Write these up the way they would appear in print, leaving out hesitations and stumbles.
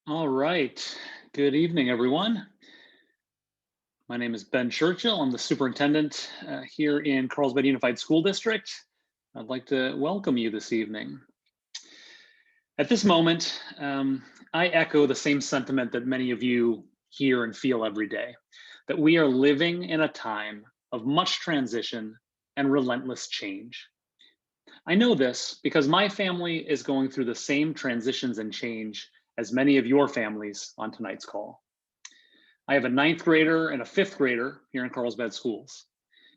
All right. Good evening, everyone. My name is Ben Churchill. I'm the superintendent here in Carlsbad Unified School District. I'd like to welcome you this evening. At this moment, I echo the same sentiment that many of you hear and feel every day, that we are living in a time of much transition and relentless change. I know this because my family is going through the same transitions and change as many of your families on tonight's call. I have a ninth grader and a fifth grader here in Carlsbad Schools,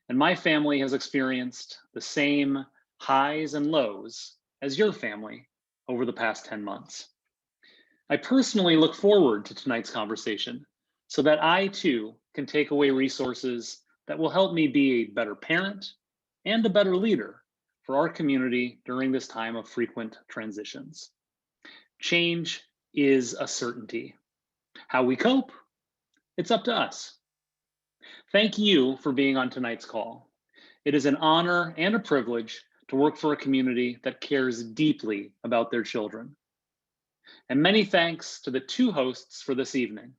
and my family has experienced the same highs and lows as your family over the past 10 months. I personally look forward to tonight's conversation so that I too can take away resources that will help me be a better parent and a better leader for our community during this time of frequent transitions. Change is a certainty. How we cope, it's up to us. Thank you for being on tonight's call. It is an honor and a privilege to work for a community that cares deeply about their children. And many thanks to the two hosts for this evening,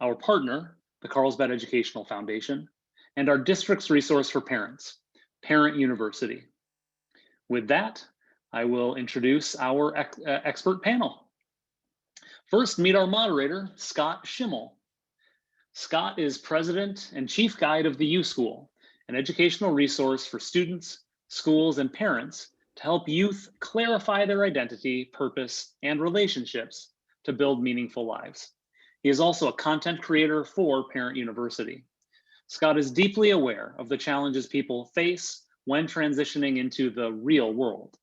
our partner, the Carlsbad Educational Foundation, and our district's resource for parents, Parent University. With that, I will introduce our expert panel. First, meet our moderator, Scott Schimmel. Scott is president and chief guide of the YouSchool, an educational resource for students, schools, and parents to help youth clarify their identity, purpose, and relationships to build meaningful lives. He is also a content creator for Parent University. Scott is deeply aware of the challenges people face when transitioning into the real world.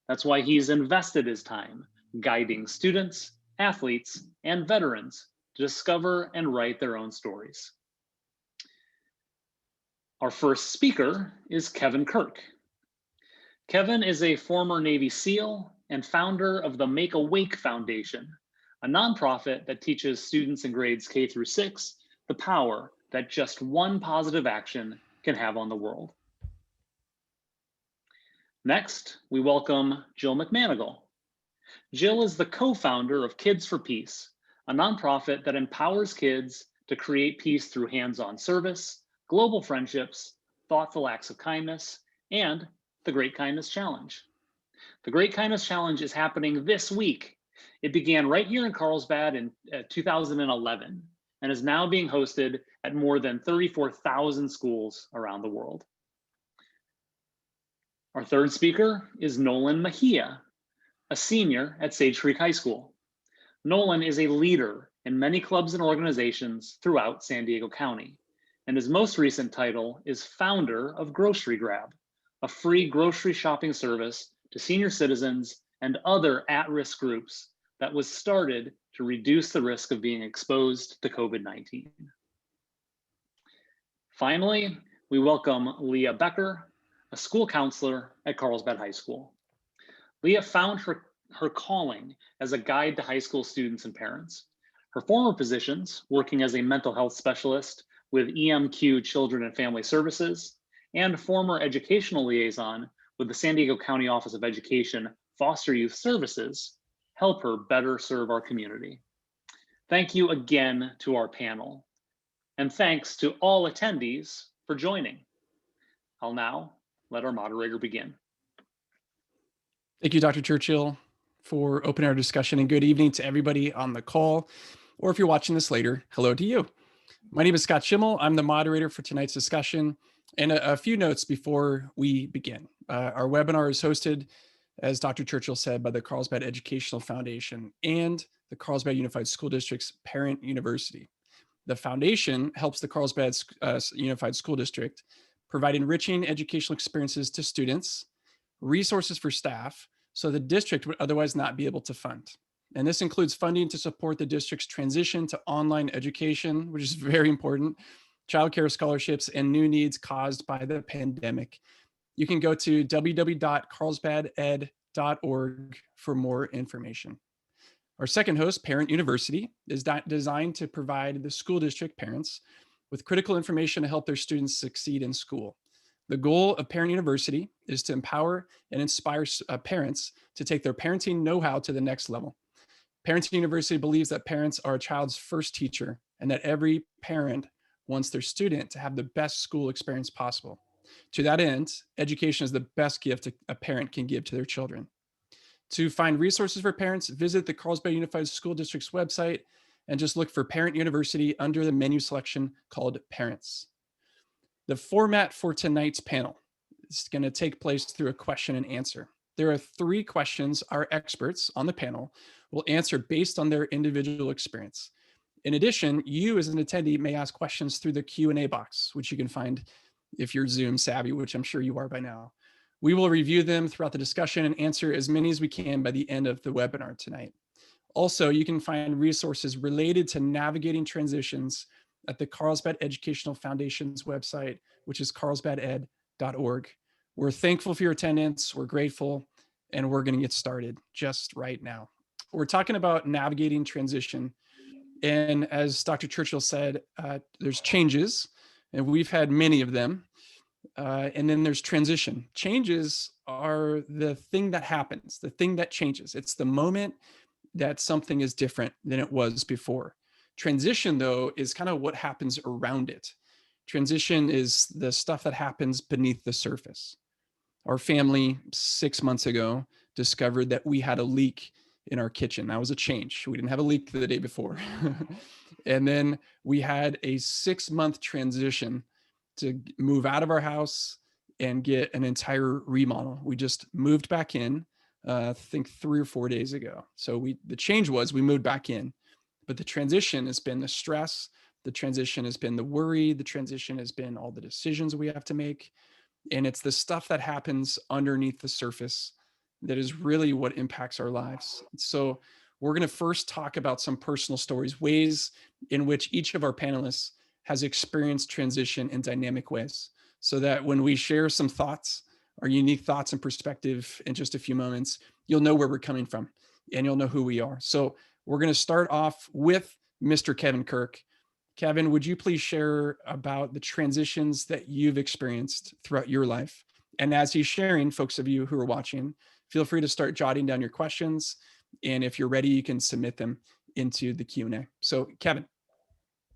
That's why he's invested his time guiding students, athletes, and veterans to discover and write their own stories. Our first speaker is Kevin Kirk. Kevin is a former Navy SEAL and founder of the Make Awake Foundation, a nonprofit that teaches students in grades K through 6 the power that just one positive action can have on the world. Next, we welcome Jill Mcmanagal. Jill is the co-founder of Kids for Peace, a nonprofit that empowers kids to create peace through hands-on service, global friendships, thoughtful acts of kindness, and the Great Kindness Challenge. The Great Kindness Challenge is happening this week. It began right here in Carlsbad in 2011 and is now being hosted at more than 34,000 schools around the world. Our third speaker is Nolan Mejia, a senior at Sage Creek High School. Nolan is a leader in many clubs and organizations throughout San Diego County, and his most recent title is founder of Grocery Grab, a free grocery shopping service to senior citizens and other at-risk groups that was started to reduce the risk of being exposed to COVID-19. Finally, we welcome Leah Becker, a school counselor at Carlsbad High School. Leah found her calling as a guide to high school students and parents. Her former positions, working as a mental health specialist with EMQ Children and Family Services, and former educational liaison with the San Diego County Office of Education Foster Youth Services, help her better serve our community. Thank you again to our panel, and thanks to all attendees for joining. I'll now let our moderator begin. Thank you, Dr. Churchill, for opening our discussion, and good evening to everybody on the call, or if you're watching this later, hello to you. My name is Scott Schimmel. I'm the moderator for tonight's discussion, and a few notes before we begin. Our webinar is hosted, as Dr. Churchill said, by the Carlsbad Educational Foundation and the Carlsbad Unified School District's Parent University. The foundation helps the Carlsbad Unified School District provide enriching educational experiences to students, resources for staff, so the district would otherwise not be able to fund. And this includes funding to support the district's transition to online education, which is very important, childcare scholarships, and new needs caused by the pandemic. You can go to www.carlsbaded.org for more information. Our second host, Parent University, is designed to provide the school district parents with critical information to help their students succeed in school. The goal of Parent University is to empower and inspire parents to take their parenting know-how to the next level. Parenting University believes that parents are a child's first teacher and that every parent wants their student to have the best school experience possible. To that end, education is the best gift a parent can give to their children. To find resources for parents, visit the Carlsbad Unified School District's website and just look for Parent University under the menu selection called Parents. The format for tonight's panel is going to take place through a question and answer. There are 3 questions our experts on the panel will answer based on their individual experience. In addition, you as an attendee may ask questions through the Q&A box, which you can find if you're Zoom savvy, which I'm sure you are by now. We will review them throughout the discussion and answer as many as we can by the end of the webinar tonight. Also, you can find resources related to navigating transitions at the Carlsbad Educational Foundation's website, which is carlsbaded.org. We're thankful for your attendance, we're grateful, and we're going to get started just right now. We're talking about navigating transition. And as Dr. Churchill said, there's changes, and we've had many of them. And then there's transition. Changes are the thing that happens, the thing that changes. It's the moment that something is different than it was before. Transition, though, is kind of what happens around it. Transition is the stuff that happens beneath the surface. Our family 6 months ago discovered that we had a leak in our kitchen. That was a change. We didn't have a leak the day before. And then we had a 6-month transition to move out of our house and get an entire remodel. We just moved back in, I think 3 or 4 days ago. So the change was we moved back in, but the transition has been the stress. The transition has been the worry. The transition has been all the decisions we have to make. And it's the stuff that happens underneath the surface that is really what impacts our lives. So we're going to first talk about some personal stories, ways in which each of our panelists has experienced transition in dynamic ways, so that when we share some thoughts, our unique thoughts and perspective in just a few moments, you'll know where we're coming from and you'll know who we are. So we're going to start off with Mr. Kevin Kirk. Kevin, would you please share about the transitions that you've experienced throughout your life? And as he's sharing, folks of you who are watching, feel free to start jotting down your questions. And if you're ready, you can submit them into the Q&A. So Kevin,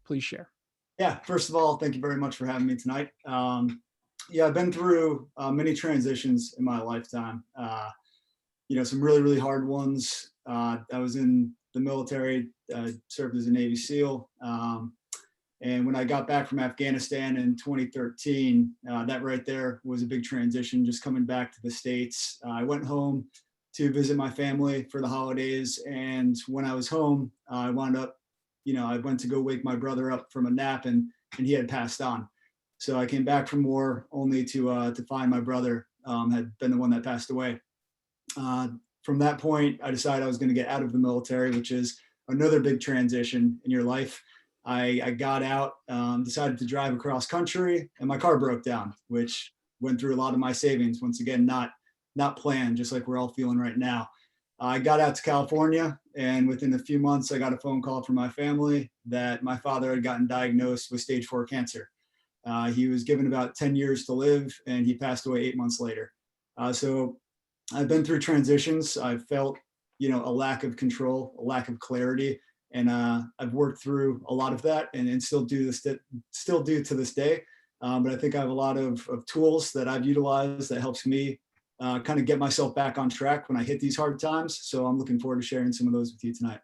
please share. Yeah, first of all, thank you very much for having me tonight. Yeah, I've been through many transitions in my lifetime. Some really, really hard ones. I was in the military, served as a Navy SEAL. And when I got back from Afghanistan in 2013, that right there was a big transition, just coming back to the States. I went home to visit my family for the holidays. And when I was home, I wound up, I went to go wake my brother up from a nap and he had passed on. So I came back from war only to find my brother had been the one that passed away. From that point, I decided I was going to get out of the military, which is another big transition in your life. I got out, decided to drive across country, and my car broke down, which went through a lot of my savings. Once again, not planned, just like we're all feeling right now. I got out to California, and within a few months, I got a phone call from my family that my father had gotten diagnosed with stage 4 cancer. He was given about 10 years to live, and he passed away 8 months later. So I've been through transitions. I've felt, a lack of control, a lack of clarity, and I've worked through a lot of that, and still do to this day. But I think I have a lot of tools that I've utilized that helps me kind of get myself back on track when I hit these hard times. So I'm looking forward to sharing some of those with you tonight.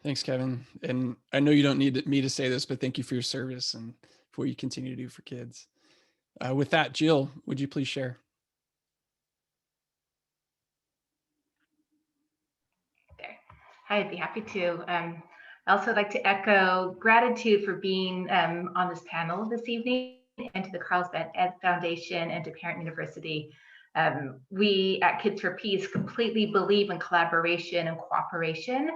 Thanks, Kevin. And I know you don't need me to say this, but thank you for your service and for what you continue to do for kids. With that, Jill, would you please share? Hi, I'd be happy to. I also like to echo gratitude for being on this panel this evening, and to the Carlsbad Ed Foundation and to Parent University. We at Kids for Peace completely believe in collaboration and cooperation.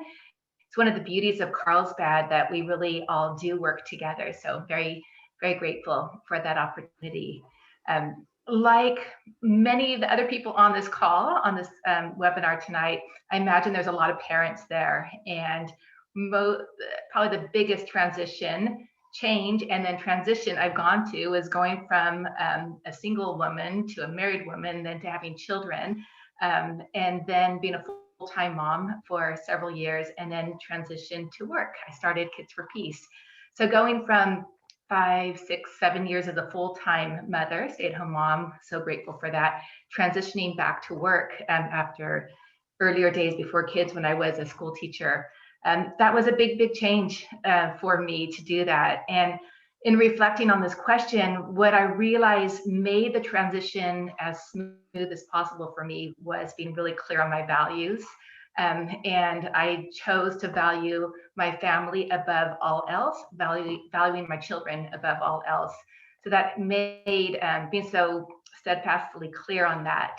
It's one of the beauties of Carlsbad that we really all do work together. So very, very grateful for that opportunity. Like many of the other people on this call, on this webinar tonight, I imagine there's a lot of parents there, and probably the biggest change and then transition I've gone to is going from a single woman to a married woman, then to having children, and then being a full-time mom for several years and then transitioned to work. I started Kids for Peace. So going from 5, 6, 7 years as a full-time mother, stay-at-home mom, so grateful for that, transitioning back to work after earlier days before kids when I was a school teacher. That was a big change for me to do that. And in reflecting on this question, what I realized made the transition as smooth as possible for me was being really clear on my values. And I chose to value my family above all else, valuing my children above all else. So that made, being so steadfastly clear on that,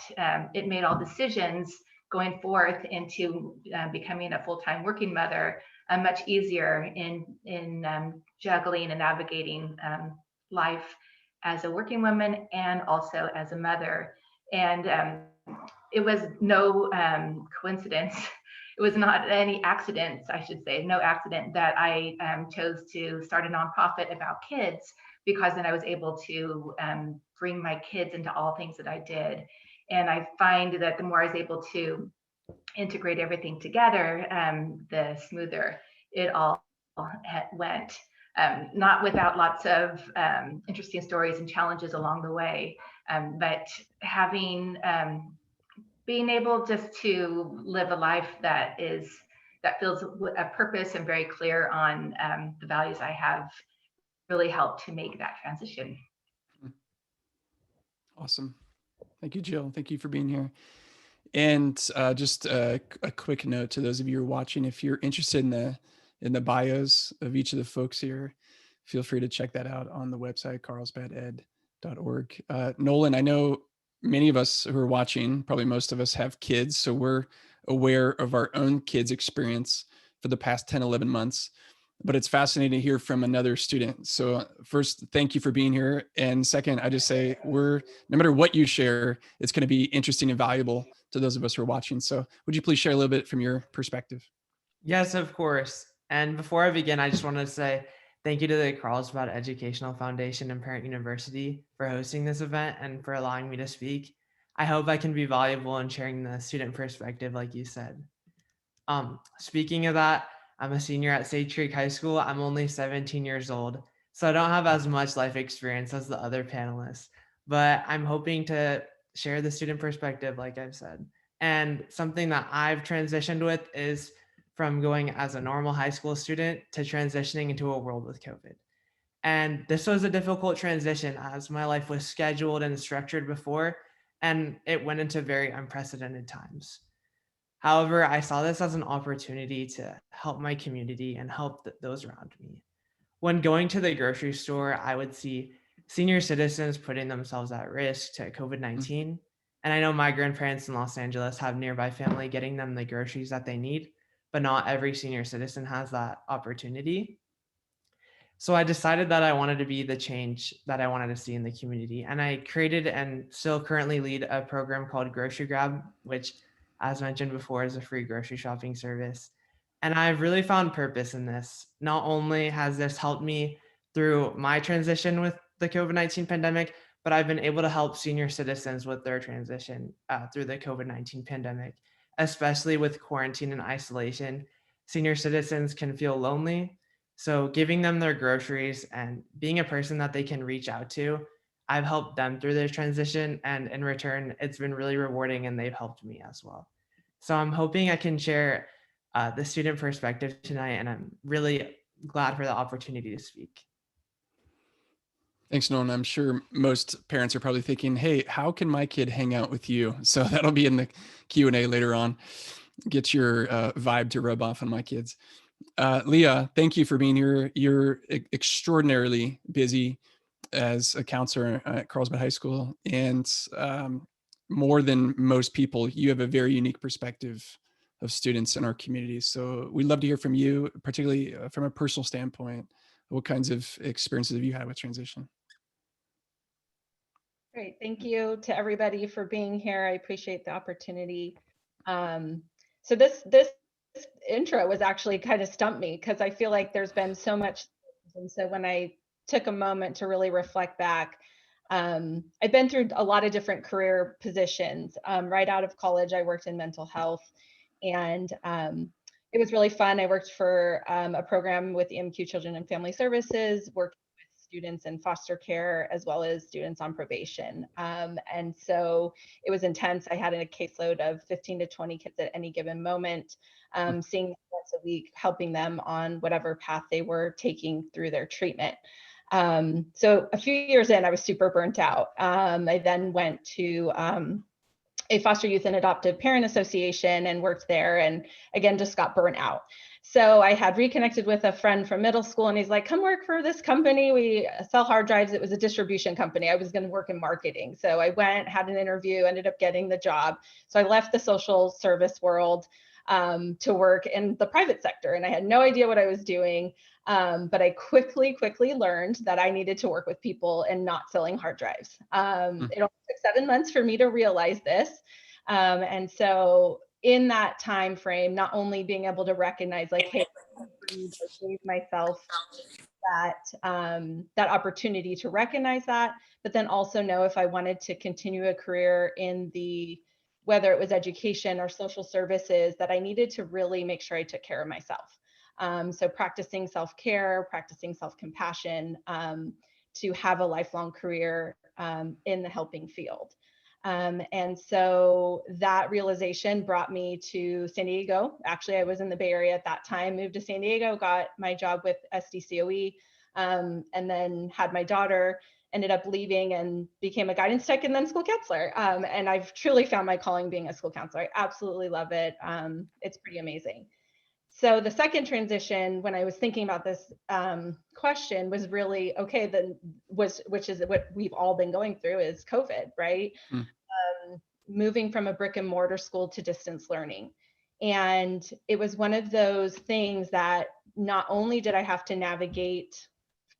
it made all decisions going forth into becoming a full-time working mother much easier in juggling and navigating life as a working woman and also as a mother. And it was no coincidence. It was not any accidents, I should say, no accident that I chose to start a nonprofit about kids, because then I was able to bring my kids into all things that I did. And I find that the more I was able to integrate everything together, the smoother it all went. Not without lots of interesting stories and challenges along the way, but having being able just to live a life that feels a purpose and very clear on the values I have really helped to make that transition. Awesome. Thank you, Jill. Thank you for being here. And just a quick note to those of you who are watching, if you're interested in the bios of each of the folks here, feel free to check that out on the website, carlsbaded.org. Nolan, I know many of us who are watching, probably most of us have kids, so we're aware of our own kids' experience for the past 10, 11 months. But it's fascinating to hear from another student. So first, thank you for being here. And second, I just say no matter what you share, it's going to be interesting and valuable to those of us who are watching. So would you please share a little bit from your perspective? Yes, of course. And before I begin, I just want to say thank you to the Carlsbad Educational Foundation and Parent University for hosting this event and for allowing me to speak. I hope I can be valuable in sharing the student perspective, like you said. Speaking of that, I'm a senior at Sage Creek High School. I'm only 17 years old, so I don't have as much life experience as the other panelists, but I'm hoping to share the student perspective, like I've said. And something that I've transitioned with is from going as a normal high school student to transitioning into a world with COVID. And this was a difficult transition as my life was scheduled and structured before, and it went into very unprecedented times. However, I saw this as an opportunity to help my community and help those around me. When going to the grocery store, I would see senior citizens putting themselves at risk to COVID-19. And I know my grandparents in Los Angeles have nearby family getting them the groceries that they need, but not every senior citizen has that opportunity. So I decided that I wanted to be the change that I wanted to see in the community. And I created and still currently lead a program called Grocery Grab, which, as mentioned before, is a free grocery shopping service. And I've really found purpose in this. Not only has this helped me through my transition with the COVID-19 pandemic, but I've been able to help senior citizens with their transition through the COVID-19 pandemic, especially with quarantine and isolation. Senior citizens can feel lonely. So giving them their groceries and being a person that they can reach out to, I've helped them through their transition, and in return, it's been really rewarding and they've helped me as well. So I'm hoping I can share the student perspective tonight, and I'm really glad for the opportunity to speak. Thanks, Nolan. I'm sure most parents are probably thinking, hey, how can my kid hang out with you? So that'll be in the Q&A later on. Get your vibe to rub off on my kids. Leah, thank you for being here. You're extraordinarily busy as a counselor at Carlsbad High School, and more than most people, you have a very unique perspective of students in our community. So we'd love to hear from you, particularly from a personal standpoint. What kinds of experiences have you had with transition? Great, thank you to everybody for being here. I appreciate the opportunity. So this intro was actually kind of stumped me because I feel like there's been so much. And so when I took a moment to really reflect back, I've been through a lot of different career positions. Right out of college, I worked in mental health, And it was really fun. I worked for a program with EMQ Children and Family Services, working with students in foster care as well as students on probation. And so it was intense. I had a caseload of 15 to 20 kids at any given moment, seeing them once a week, helping them on whatever path they were taking through their treatment. So a few years in, I was super burnt out. I then went to a foster youth and adoptive parent association and worked there, and again just got burnt out. So I had reconnected with a friend from middle school, and he's like, come work for this company, we sell hard drives. It was a distribution company. I was going to work in marketing, so I went, had an interview, ended up getting the job. So I left the social service world to work in the private sector, and I had no idea what I was doing. But I quickly learned that I needed to work with people and not selling hard drives. It only took 7 months for me to realize this. And so in that time frame, not only being able to recognize like, hey, I gave myself that opportunity to recognize that, but then also know if I wanted to continue a career in whether it was education or social services, that I needed to really make sure I took care of myself. So practicing self-care, practicing self-compassion, to have a lifelong career in the helping field. And so that realization brought me to San Diego. Actually, I was in the Bay Area at that time, moved to San Diego, got my job with SDCOE, and then had my daughter, ended up leaving and became a guidance tech and then school counselor. And I've truly found my calling being a school counselor. I absolutely love it. It's pretty amazing. So the second transition, when I was thinking about this question, was really, okay, which is what we've all been going through, is COVID, right? Moving from a brick and mortar school to distance learning. And it was one of those things that not only did I have to navigate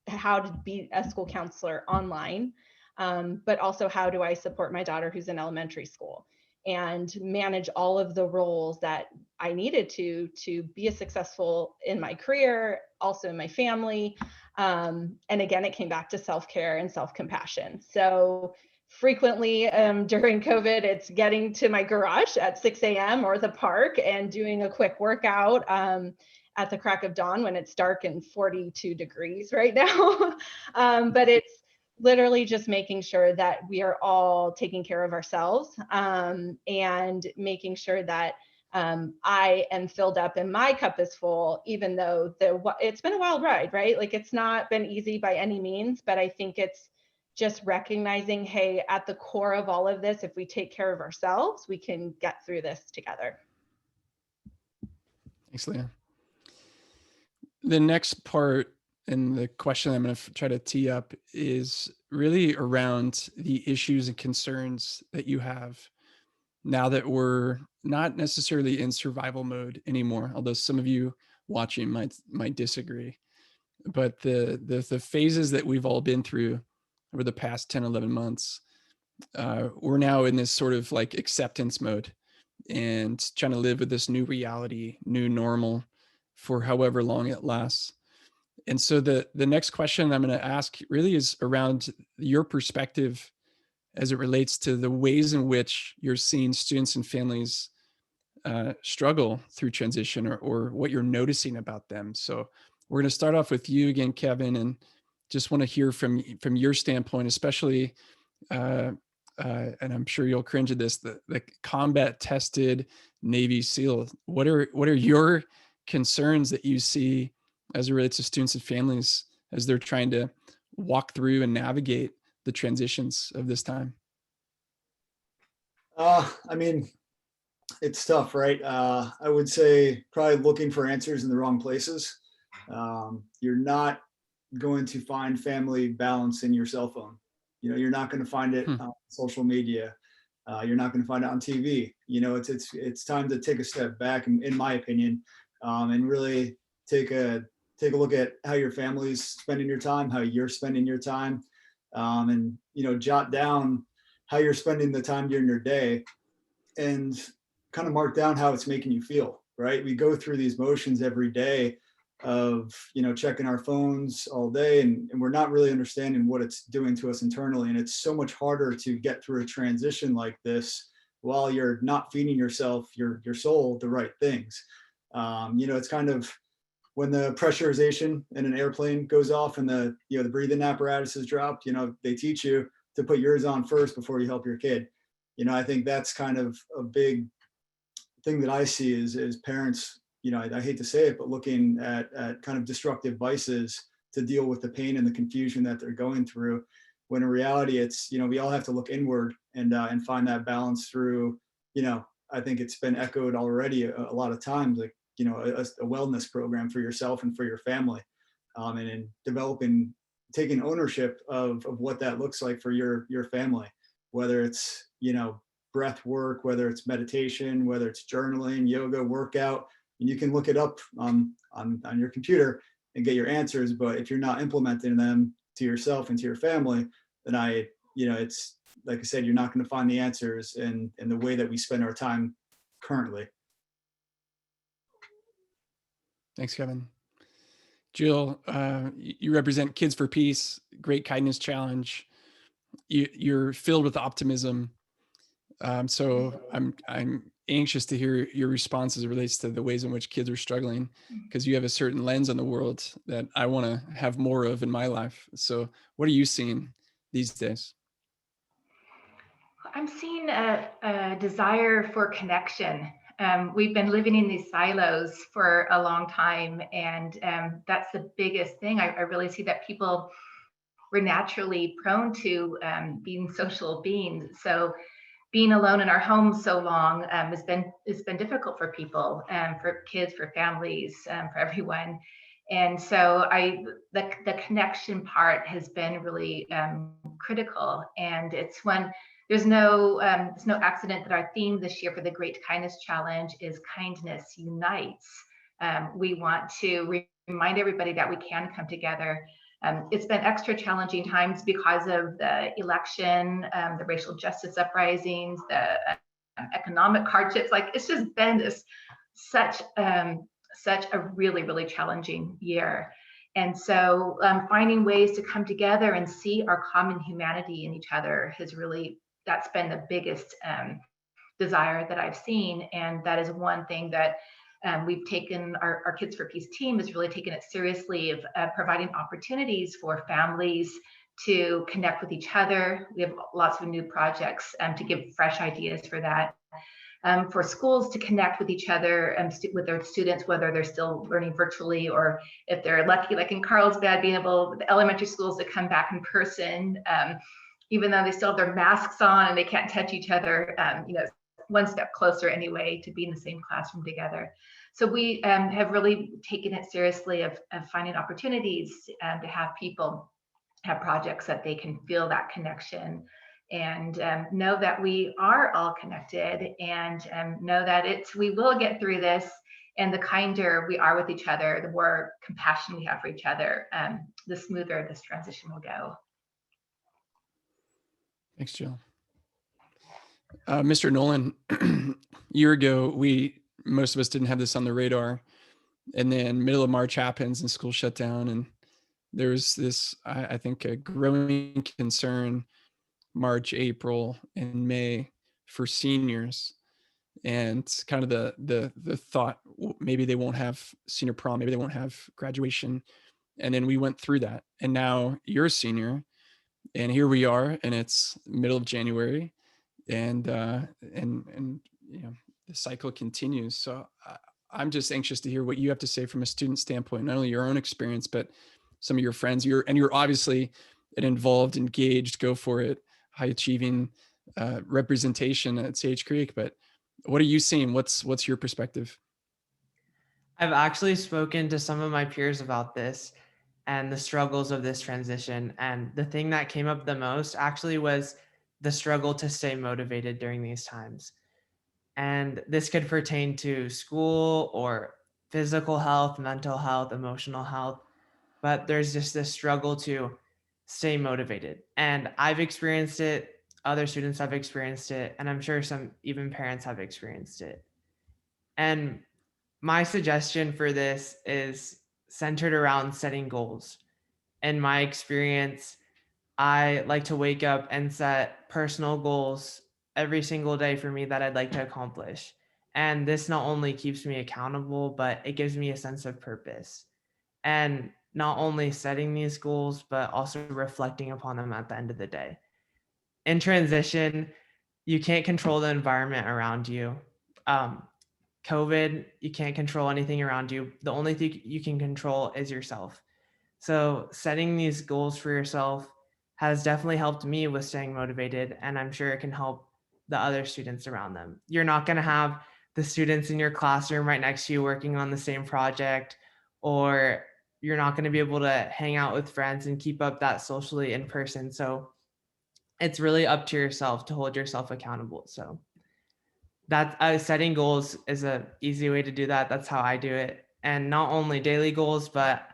how to be a school counselor online, but also how do I support my daughter who's in elementary school and manage all of the roles that I needed to be successful in my career, also in my family. And again, it came back to self-care and self-compassion. So frequently during COVID, it's getting to my garage at 6 a.m. or the park and doing a quick workout at the crack of dawn when it's dark and 42 degrees right now. But it's literally just making sure that we are all taking care of ourselves, and making sure that I am filled up and my cup is full, even though it's been a wild ride, right? Like, it's not been easy by any means, but I think it's just recognizing, hey, at the core of all of this, if we take care of ourselves, we can get through this together. Thanks, Leah. The next part and the question I'm going to try to tee up is really around the issues and concerns that you have now that we're not necessarily in survival mode anymore, although some of you watching might disagree. But the phases that we've all been through over the past 10, 11 months, we're now in this sort of like acceptance mode and trying to live with this new reality, new normal, for however long it lasts. And so the next question I'm going to ask really is around your perspective as it relates to the ways in which you're seeing students and families struggle through transition, or what you're noticing about them. So we're going to start off with you again, Kevin, and just want to hear from your standpoint, especially, and I'm sure you'll cringe at this, the combat tested Navy SEAL. What are your concerns that you see as it relates to students and families as they're trying to walk through and navigate the transitions of this time? I mean, it's tough, right? I would say probably looking for answers in the wrong places. You're not going to find family balance in your cell phone. You know, you're not going to find it on social media. You're not going to find it on TV. You know, it's time to take a step back, in my opinion, and really take a look at how your family's spending your time, how you're spending your time, and, you know, jot down how you're spending the time during your day and kind of mark down how it's making you feel, right? We go through these motions every day of, you know, checking our phones all day, and we're not really understanding what it's doing to us internally. And it's so much harder to get through a transition like this while you're not feeding yourself, your soul, the right things. It's kind of when the pressurization in an airplane goes off and the breathing apparatus is dropped, they teach you to put yours on first before you help your kid. I think that's kind of a big thing that I see is parents, I hate to say it, but looking at kind of destructive vices to deal with the pain and the confusion that they're going through. When in reality, it's, we all have to look inward and find that balance through, I think it's been echoed already a lot of times, like, a wellness program for yourself and for your family, and in developing, taking ownership of what that looks like for your family, whether it's, breath work, whether it's meditation, whether it's journaling, yoga, workout, and you can look it up on your computer and get your answers. But if you're not implementing them to yourself and to your family, then it's like I said, you're not going to find the answers in the way that we spend our time currently. Thanks, Kevin. Jill, you represent Kids for Peace, Great Kindness Challenge. You're filled with optimism. So I'm anxious to hear your response as it relates to the ways in which kids are struggling, because you have a certain lens on the world that I want to have more of in my life. So what are you seeing these days? I'm seeing a desire for connection. We've been living in these silos for a long time, and that's the biggest thing. I really see that people were naturally prone to being social beings. So being alone in our homes so long has been difficult for people, for kids, for families, for everyone. And so the connection part has been really critical. And it's when it's no accident that our theme this year for the Great Kindness Challenge is Kindness Unites. We want to remind everybody that we can come together. It's been extra challenging times because of the election, the racial justice uprisings, the economic hardships. Like, it's just been such a really, really challenging year. And so finding ways to come together and see our common humanity in each other that's been the biggest desire that I've seen. And that is one thing that we've taken, our Kids for Peace team has really taken it seriously of providing opportunities for families to connect with each other. We have lots of new projects to give fresh ideas for that. For schools to connect with each other with their students, whether they're still learning virtually or if they're lucky, like in Carlsbad, being able, the elementary schools, to come back in person, even though they still have their masks on and they can't touch each other, one step closer anyway to be in the same classroom together. So we have really taken it seriously of finding opportunities to have people have projects that they can feel that connection and know that we are all connected, and know that we will get through this. And the kinder we are with each other, the more compassion we have for each other, the smoother this transition will go. Thanks, Jill. Mr. Nolan, a year ago, most of us didn't have this on the radar. And then middle of March happens and school shut down. And there was this, I think, a growing concern March, April, and May for seniors. And kind of the thought, maybe they won't have senior prom, maybe they won't have graduation. And then we went through that. And now you're a senior. And here we are, and it's middle of January, and the cycle continues. So I'm just anxious to hear what you have to say from a student standpoint, not only your own experience, but some of your friends. You're obviously an involved, engaged, go for it, high achieving representation at Sage Creek. But what are you seeing? What's your perspective? I've actually spoken to some of my peers about this and the struggles of this transition. And the thing that came up the most actually was the struggle to stay motivated during these times. And this could pertain to school or physical health, mental health, emotional health, but there's just this struggle to stay motivated. And I've experienced it, other students have experienced it, and I'm sure some even parents have experienced it. And my suggestion for this is centered around setting goals. In my experience, I like to wake up and set personal goals every single day for me that I'd like to accomplish. And this not only keeps me accountable, but it gives me a sense of purpose. And not only setting these goals, but also reflecting upon them at the end of the day. In transition, you can't control the environment around you. COVID, you can't control anything around you. The only thing you can control is yourself. So setting these goals for yourself has definitely helped me with staying motivated, and I'm sure it can help the other students around them. You're not going to have the students in your classroom right next to you working on the same project, or you're not going to be able to hang out with friends and keep up that socially in person. So it's really up to yourself to hold yourself accountable. So that setting goals is a easy way to do that. That's how I do it. And not only daily goals, but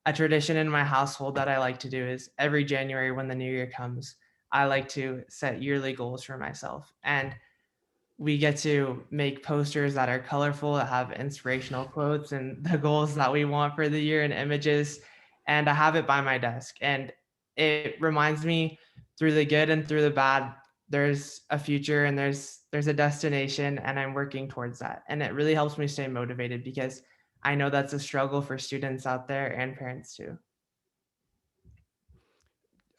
a tradition in my household that I like to do is every January when the new year comes, I like to set yearly goals for myself. And we get to make posters that are colorful, that have inspirational quotes and the goals that we want for the year and images. And I have it by my desk. And it reminds me through the good and through the bad, there's a future and there's a destination, and I'm working towards that. And it really helps me stay motivated because I know that's a struggle for students out there and parents too.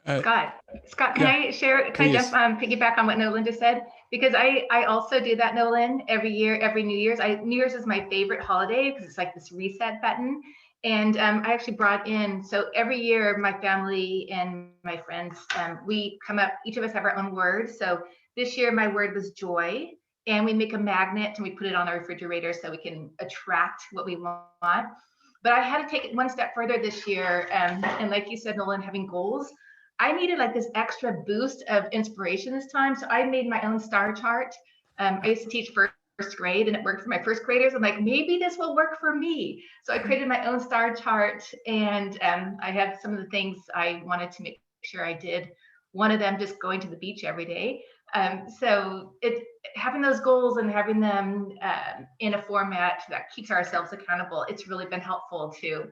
Scott, can yeah, I share? Can please. I just piggyback on what Nolan just said? Because I also do that, Nolan, every year, every New Year's. New Year's is my favorite holiday because it's like this reset button. And I actually brought in, so every year my family and my friends, we come up, each of us have our own word. So this year my word was joy, and we make a magnet and we put it on our refrigerator so we can attract what we want. But I had to take it one step further this year. And like you said, Nolan, having goals, I needed like this extra boost of inspiration this time. So I made my own star chart. I used to teach first grade and it worked for my first graders. I'm like, maybe this will work for me. So I created my own star chart, and I have some of the things I wanted to make sure I did. One of them, just going to the beach every day. So it's having those goals and having them in a format that keeps ourselves accountable. It's really been helpful to,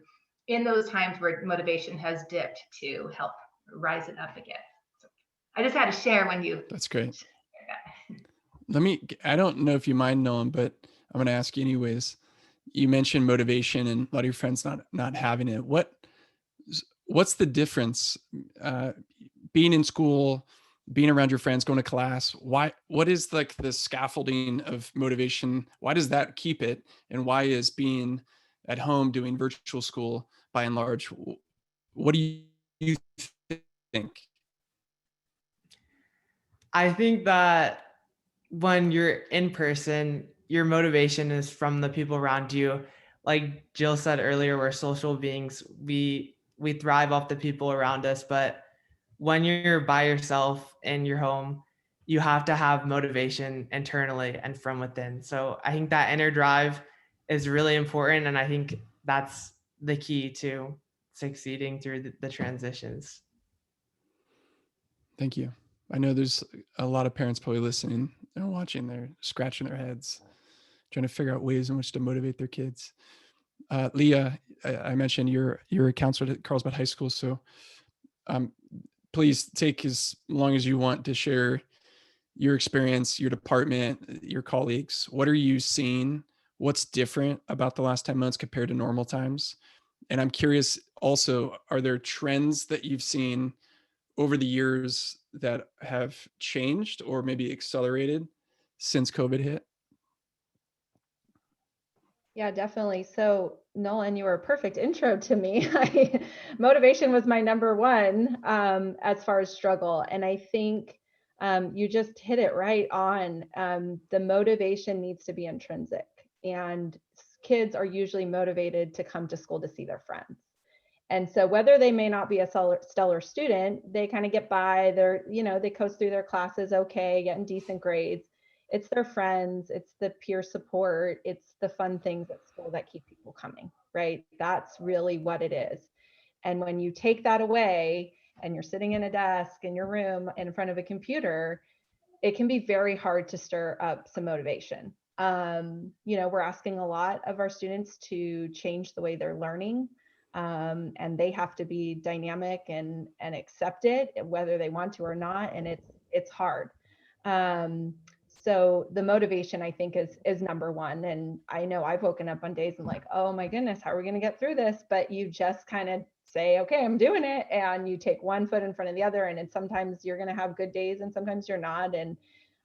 in those times where motivation has dipped, to help rise it up again. So I just had to share when you. That's great. I don't know if you mind, Nolan, but I'm going to ask you anyways. You mentioned motivation and a lot of your friends not having it. What's the difference being in school, being around your friends, going to class? What is like the scaffolding of motivation? Why does that keep it? And why is being at home doing virtual school by and large? What do you think? I think that when you're in person, your motivation is from the people around you. Like Jill said earlier, we're social beings. We thrive off the people around us. But when you're by yourself in your home, you have to have motivation internally and from within. So I think that inner drive is really important. And I think that's the key to succeeding through the transitions. Thank you. I know there's a lot of parents probably listening and watching. They're scratching their heads, trying to figure out ways in which to motivate their kids. Leah, I mentioned you're a counselor at Carlsbad High School, so please take as long as you want to share your experience, your department, your colleagues. What are you seeing? What's different about the last 10 months compared to normal times? And I'm curious also, are there trends that you've seen over the years that have changed or maybe accelerated since COVID hit? Yeah, definitely. So Nolan, you were a perfect intro to me. Motivation was my number one as far as struggle. And I think you just hit it right on. The motivation needs to be intrinsic, and kids are usually motivated to come to school to see their friends. And so whether they may not be a stellar student, they kind of get by, they coast through their classes okay, getting decent grades. It's their friends, it's the peer support, it's the fun things at school that keep people coming, right? That's really what it is. And when you take that away and you're sitting in a desk in your room in front of a computer, it can be very hard to stir up some motivation. We're asking a lot of our students to change the way they're learning. And they have to be dynamic and accept it, whether they want to or not. And it's hard. So the motivation, I think, is number one. And I know I've woken up on days and like, oh my goodness, how are we going to get through this? But you just kind of say, okay, I'm doing it. And you take one foot in front of the other. And sometimes you're going to have good days and sometimes you're not. And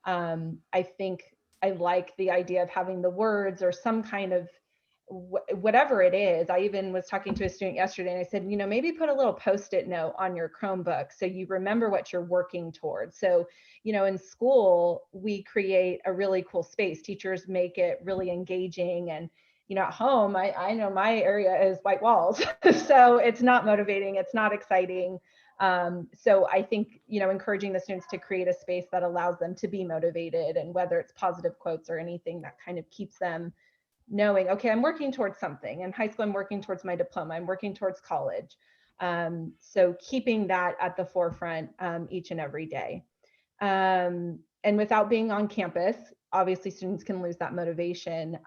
I think I like the idea of having the words or some kind of whatever it is. I even was talking to a student yesterday and I said, maybe put a little Post-it note on your Chromebook so you remember what you're working towards. So, in school, we create a really cool space. Teachers make it really engaging. And, at home, I know my area is white walls. So it's not motivating. It's not exciting. So I think, encouraging the students to create a space that allows them to be motivated, and whether it's positive quotes or anything that kind of keeps them knowing, okay, I'm working towards something. In high school, I'm working towards my diploma. I'm working towards college. So keeping that at the forefront each and every day. And without being on campus, obviously students can lose that motivation,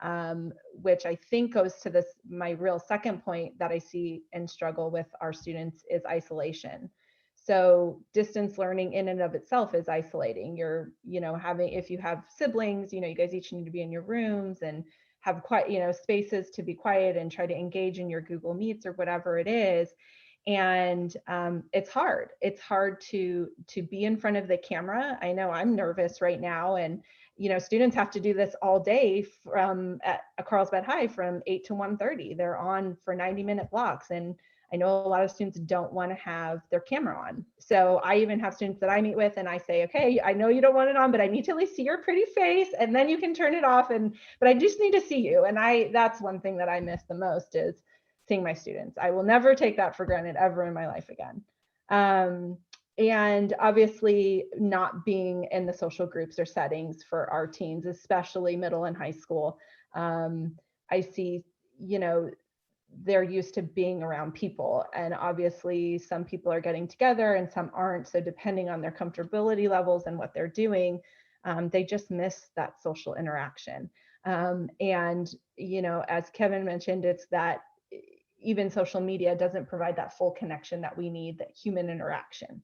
which I think goes to my real second point that I see and struggle with our students is isolation. So distance learning in and of itself is isolating. You're, if you have siblings, you guys each need to be in your rooms and have quiet, spaces to be quiet and try to engage in your Google Meets or whatever it is. And it's hard. It's hard to be in front of the camera. I know I'm nervous right now, and students have to do this all day from at Carlsbad High from 8 to 1:30. They're on for 90-minute blocks, and I know a lot of students don't want to have their camera on. So I even have students that I meet with and I say, okay, I know you don't want it on, but I need to at least see your pretty face and then you can turn it off. But I just need to see you. And that's one thing that I miss the most is seeing my students. I will never take that for granted ever in my life again. And obviously not being in the social groups or settings for our teens, especially middle and high school. I see, they're used to being around people, and obviously some people are getting together and some aren't. So depending on their comfortability levels and what they're doing, they just miss that social interaction. And, as Kevin mentioned, it's that even social media doesn't provide that full connection that we need, that human interaction.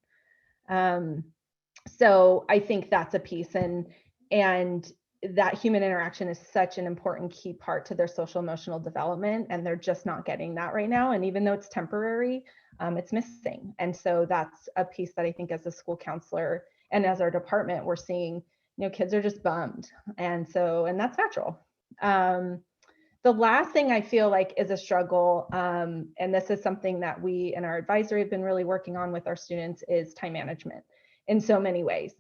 So I think that's a piece, and that human interaction is such an important key part to their social emotional development, and they're just not getting that right now. And even though it's temporary, it's missing. And so that's a piece that I think as a school counselor and as our department, we're seeing, kids are just bummed. And that's natural. The last thing I feel like is a struggle, and this is something that we in our advisory have been really working on with our students, is time management in so many ways.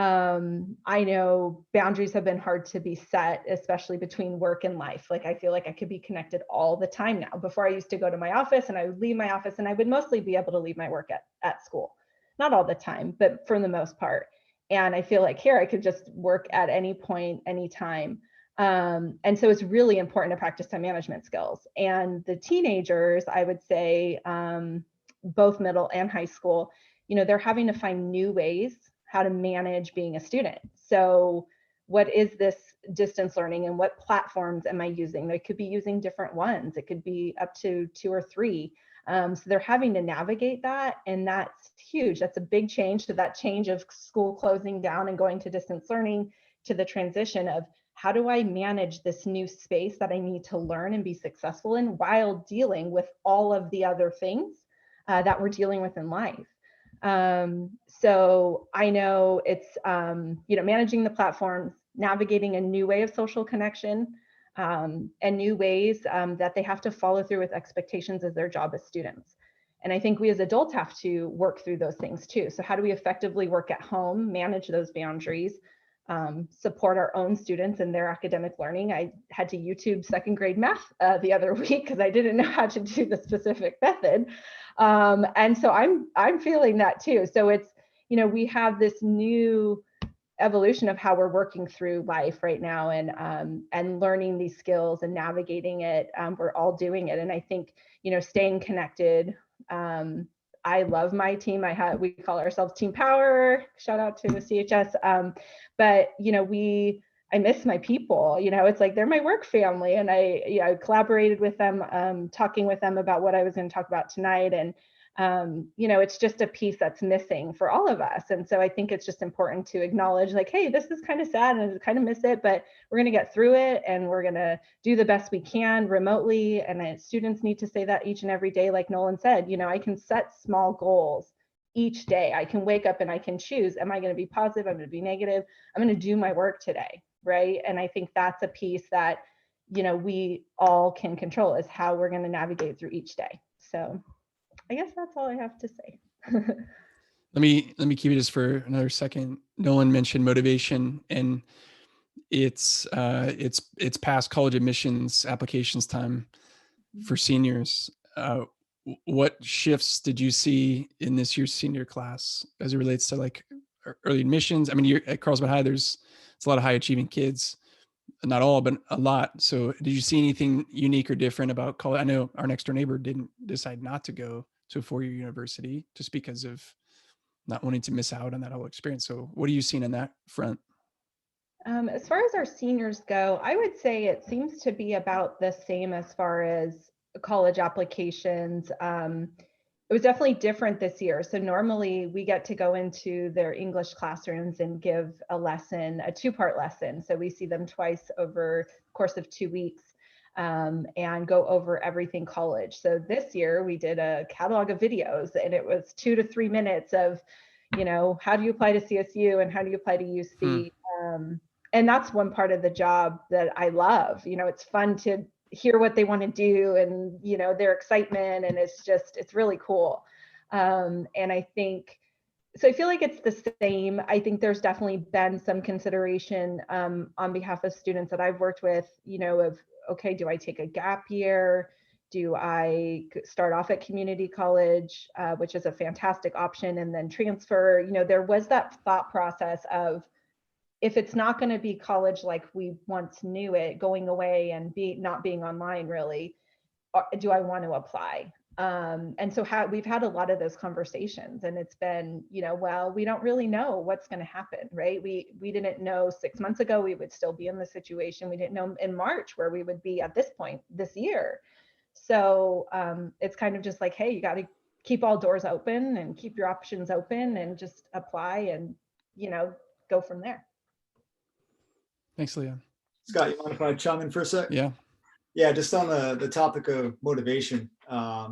I know boundaries have been hard to be set, especially between work and life. Like I feel like I could be connected all the time now. Before I used to go to my office and I would leave my office and I would mostly be able to leave my work at school. Not all the time, but for the most part. And I feel like here I could just work at any point, anytime. And so it's really important to practice time management skills. And the teenagers, I would say, both middle and high school, they're having to find new ways how to manage being a student. So what is this distance learning and what platforms am I using? They could be using different ones. It could be up to 2 or 3. So they're having to navigate that, and that's huge. That's a big change. So that change of school closing down and going to distance learning, to the transition of how do I manage this new space that I need to learn and be successful in while dealing with all of the other things that we're dealing with in life. So I know it's, managing the platforms, navigating a new way of social connection, and new ways that they have to follow through with expectations as their job as students. And I think we as adults have to work through those things too. So how do we effectively work at home, manage those boundaries, support our own students in their academic learning? I had to YouTube second grade math the other week because I didn't know how to do the specific method. And so I'm feeling that too. So it's, we have this new evolution of how we're working through life right now, and learning these skills and navigating it. We're all doing it. And I think, staying connected. I love my team. We call ourselves Team Power. Shout out to the CHS. But, I miss my people. It's like they're my work family, and I collaborated with them, talking with them about what I was going to talk about tonight. And It's just a piece that's missing for all of us. And so I think it's just important to acknowledge, like, hey, this is kind of sad and I kind of miss it, but we're going to get through it and we're going to do the best we can remotely. And students need to say that each and every day. Like Nolan said, I can set small goals each day. I can wake up and I can choose, am I going to be positive? I'm going to be negative. I'm going to do my work today. Right. And I think that's a piece that, we all can control, is how we're going to navigate through each day. So I guess that's all I have to say. Let me keep it just for another second. Nolan mentioned motivation, and it's past college admissions applications time for seniors. What shifts did you see in this year's senior class as it relates to like early admissions? I mean, you're at Carlsbad High, it's a lot of high achieving kids, not all, but a lot. So did you see anything unique or different about college? I know our next door neighbor didn't decide not to go to a four-year university just because of not wanting to miss out on that whole experience. So what are you seeing on that front? As far as our seniors go, I would say it seems to be about the same as far as college applications. It was definitely different this year. So normally we get to go into their English classrooms and give a lesson, a two-part lesson. So we see them twice over the course of 2 weeks, and go over everything college. So this year we did a catalog of videos, and it was 2 to 3 minutes of, how do you apply to CSU and how do you apply to UC? And that's one part of the job that I love. It's fun to hear what they want to do and, their excitement. And it's really cool. And I think, so I feel like it's the same. I think there's definitely been some consideration on behalf of students that I've worked with, of, okay, do I take a gap year? Do I start off at community college, which is a fantastic option, and then transfer? There was that thought process of, if it's not going to be college like we once knew it, going away and not being online, really, do I want to apply? And so we've had a lot of those conversations, and it's been, well, we don't really know what's going to happen, right? We didn't know 6 months ago we would still be in the situation. We didn't know in March where we would be at this point this year. So it's kind of just like, hey, you got to keep all doors open and keep your options open and just apply and, go from there. Thanks, Leah. Scott, you mind if I chime in for a sec? Yeah. Yeah, just on the topic of motivation,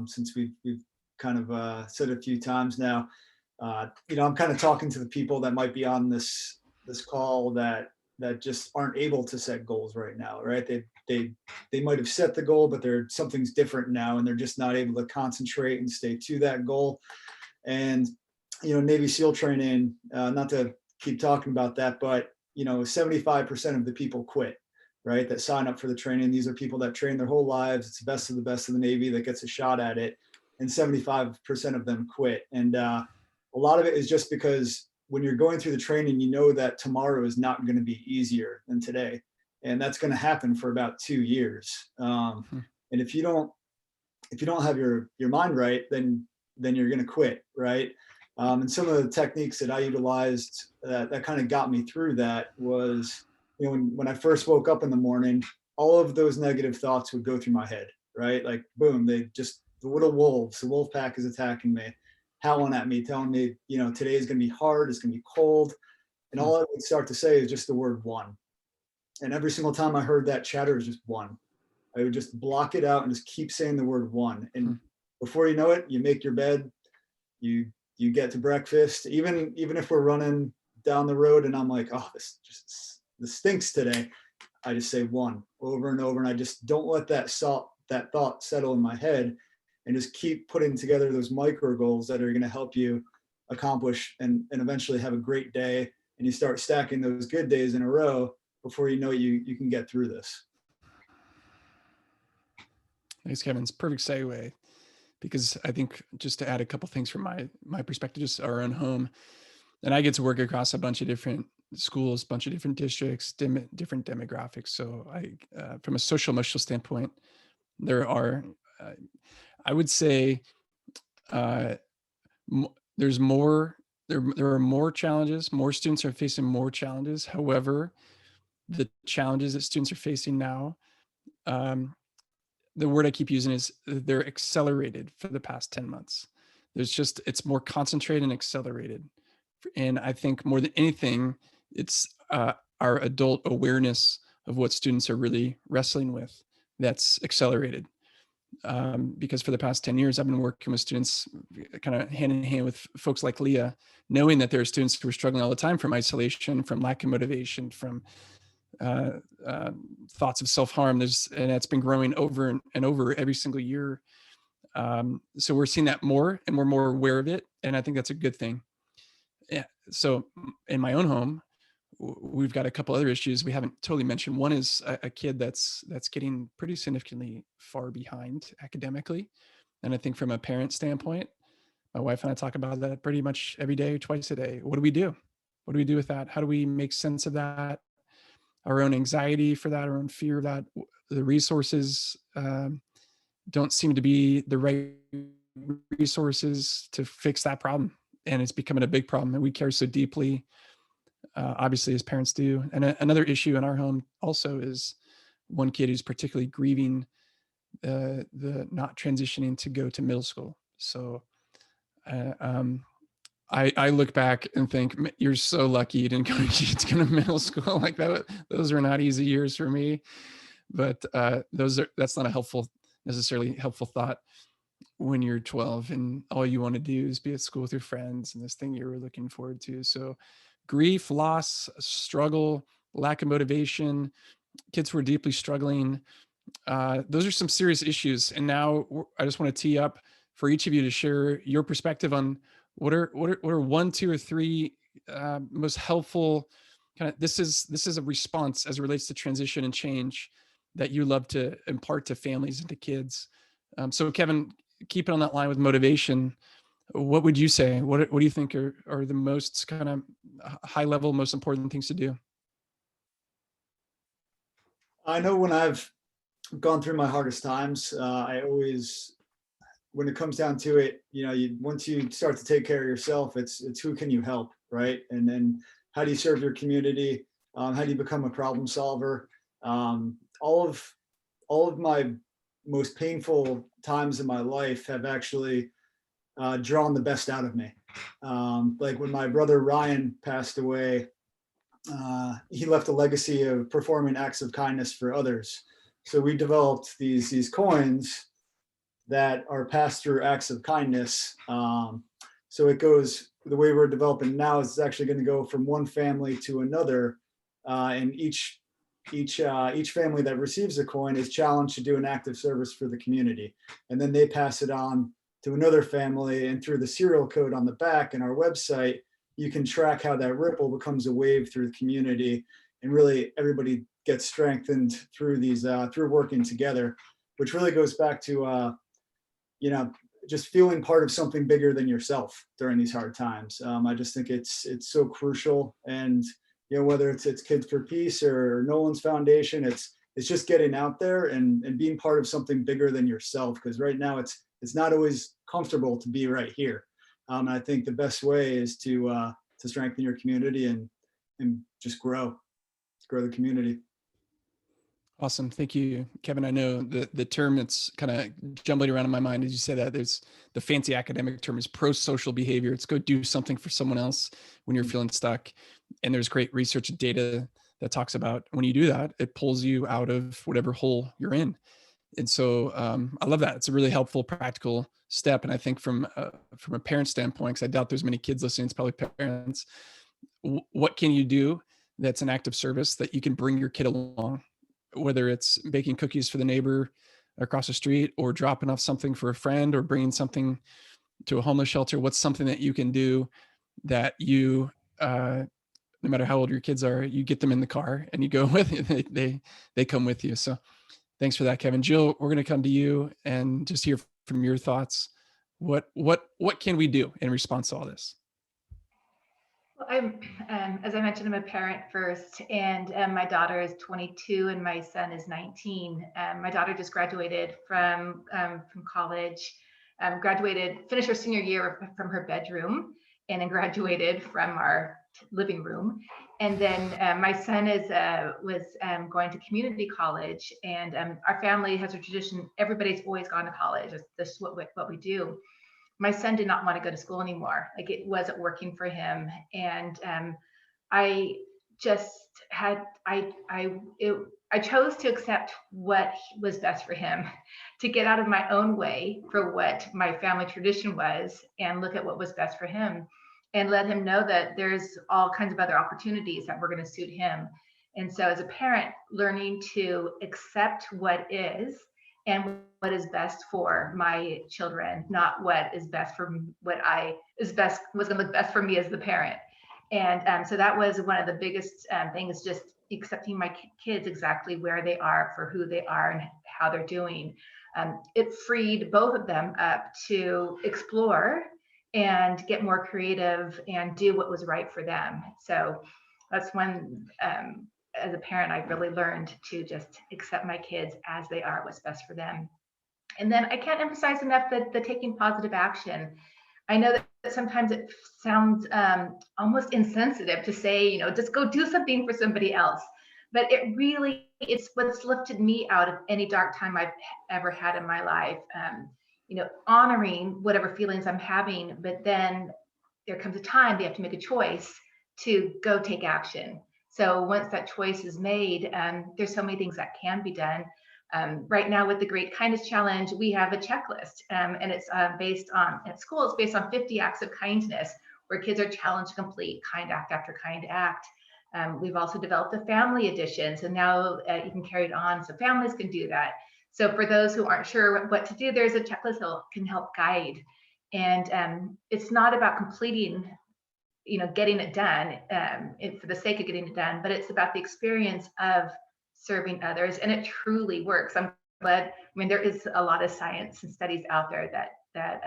since we've kind of said a few times now, I'm kind of talking to the people that might be on this call that just aren't able to set goals right now, right? They might have set the goal, but something's different now, and they're just not able to concentrate and stay to that goal. And Navy SEAL training, not to keep talking about that, but 75% of the people quit, right? That sign up for the training. These are people that train their whole lives. It's the best of the Navy that gets a shot at it. And 75% of them quit. And a lot of it is just because when you're going through the training, that tomorrow is not going to be easier than today. And that's going to happen for about 2 years. And if you don't have your mind right, then you're going to quit, right? And some of the techniques that I utilized that kind of got me through that was, when I first woke up in the morning, all of those negative thoughts would go through my head, right? Like, boom, the little wolves, the wolf pack is attacking me, howling at me, telling me, today is going to be hard, it's going to be cold. And all I would start to say is just the word one. And every single time I heard that chatter, it was just one. I would just block it out and just keep saying the word one. And before you know it, you make your bed, you get to breakfast, even if we're running down the road and I'm like, oh, this stinks today, I just say one over and over, and I just don't let that thought settle in my head, and just keep putting together those micro goals that are going to help you accomplish and eventually have a great day. And you start stacking those good days in a row. Before you know it, you can get through this. Thanks, Kevin. It's a perfect segue, because I think, just to add a couple things from my perspective, just our own home, and I get to work across a bunch of different schools, bunch of different districts, different demographics. So from a social emotional standpoint, there are, I would say, there's more. There are more challenges. More students are facing more challenges. However, the challenges that students are facing now, the word I keep using is they're accelerated for the past 10 months. it's more concentrated and accelerated. And I think more than anything, it's our adult awareness of what students are really wrestling with that's accelerated. Because for the past 10 years, I've been working with students kind of hand in hand with folks like Leah, knowing that there are students who are struggling all the time from isolation, from lack of motivation, from thoughts of self-harm. And that's been growing over and over every single year. So we're seeing that more, and we're more aware of it. And I think that's a good thing. Yeah. So in my own home, we've got a couple other issues we haven't totally mentioned. One is a kid that's getting pretty significantly far behind academically. And I think from a parent standpoint, my wife and I talk about that pretty much every day, twice a day. What do we do? What do we do with that? How do we make sense of that? Our own anxiety for that, our own fear of that. The resources don't seem to be the right resources to fix that problem. And it's becoming a big problem, and we care so deeply, obviously, as parents do. And another issue in our home also is one kid who's particularly grieving the not transitioning to go to middle school. So I look back and think, you're so lucky you didn't go to middle school. Like that, those are not easy years for me. But that's not a necessarily helpful thought when you're 12 and all you want to do is be at school with your friends and this thing you were looking forward to. So grief, loss, struggle, lack of motivation, kids who are deeply struggling. Those are some serious issues. And now I just want to tee up for each of you to share your perspective on what are 1, 2, or 3 most helpful kind of, this is a response as it relates to transition and change that you love to impart to families and to kids. So Kevin, keep it on that line with motivation. What would you say? What do you think are the most kind of high level, most important things to do? I know when I've gone through my hardest times, I always, when it comes down to it, once you start to take care of yourself, it's who can you help, right? And then how do you serve your community? How do you become a problem solver? All of my most painful times in my life have actually drawn the best out of me. Like when my brother Ryan passed away, he left a legacy of performing acts of kindness for others. So we developed these coins that are passed through acts of kindness. So it goes, the way we're developing now is it's actually going to go from one family to another, and each family that receives a coin is challenged to do an act of service for the community. And then they pass it on to another family, and through the serial code on the back in our website, you can track how that ripple becomes a wave through the community, and really everybody gets strengthened through these, through working together, which really goes back to, just feeling part of something bigger than yourself during these hard times. I just think it's so crucial. And whether it's Kids for Peace or Nolan's Foundation, it's just getting out there and being part of something bigger than yourself. Because right now it's not always comfortable to be right here. And I think the best way is to strengthen your community and just grow the community. Awesome. Thank you, Kevin. I know the term that's kind of jumbling around in my mind as you say that, there's the fancy academic term is pro-social behavior. It's go do something for someone else when you're feeling stuck. And there's great research and data that talks about when you do that, it pulls you out of whatever hole you're in. And so I love that. It's a really helpful, practical step. And I think from a parent standpoint, because I doubt there's many kids listening, it's probably parents, what can you do that's an act of service that you can bring your kid along? Whether it's baking cookies for the neighbor across the street or dropping off something for a friend or bringing something to a homeless shelter, what's something that you can do that you, no matter how old your kids are, you get them in the car and you go with it, they come with you. So thanks for that, Kevin. Jill, we're going to come to you and just hear from your thoughts. What can we do in response to all this? Well, I'm, as I mentioned, I'm a parent first, and my daughter is 22 and my son is 19. My daughter just graduated from college, finished her senior year from her bedroom, and then graduated from our living room. And then my son was going to community college, and our family has a tradition. Everybody's always gone to college. This is what we do. my son did not want to go to school anymore. Like, it wasn't working for him. And I just had, I chose to accept what was best for him, to get out of my own way for what my family tradition was, and look at what was best for him, and let him know that there's all kinds of other opportunities that were going to suit him. And so as a parent, learning to accept what is, and what is best for my children, not what is best for was going to look best for me as the parent. And so that was one of the biggest things, just accepting my kids exactly where they are, for who they are and how they're doing. It freed both of them up to explore and get more creative and do what was right for them. So that's when, as a parent, I really learned to just accept my kids as they are, what's best for them. And then I can't emphasize enough the taking positive action. I know that sometimes it sounds almost insensitive to say, just go do something for somebody else. But it's what's lifted me out of any dark time I've ever had in my life. Honoring whatever feelings I'm having, but then there comes a time they have to make a choice to go take action. So once that choice is made, there's so many things that can be done. Right now with the Great Kindness Challenge, we have a checklist, and it's based on, at school, it's based on 50 acts of kindness, where kids are challenged to complete kind act after kind act. We've also developed a family edition, so now you can carry it on, so families can do that. So for those who aren't sure what to do, there's a checklist that can help guide. And it's not about completing, getting it done for the sake of getting it done, but it's about the experience of serving others, and it truly works. I'm glad. There is a lot of science and studies out there that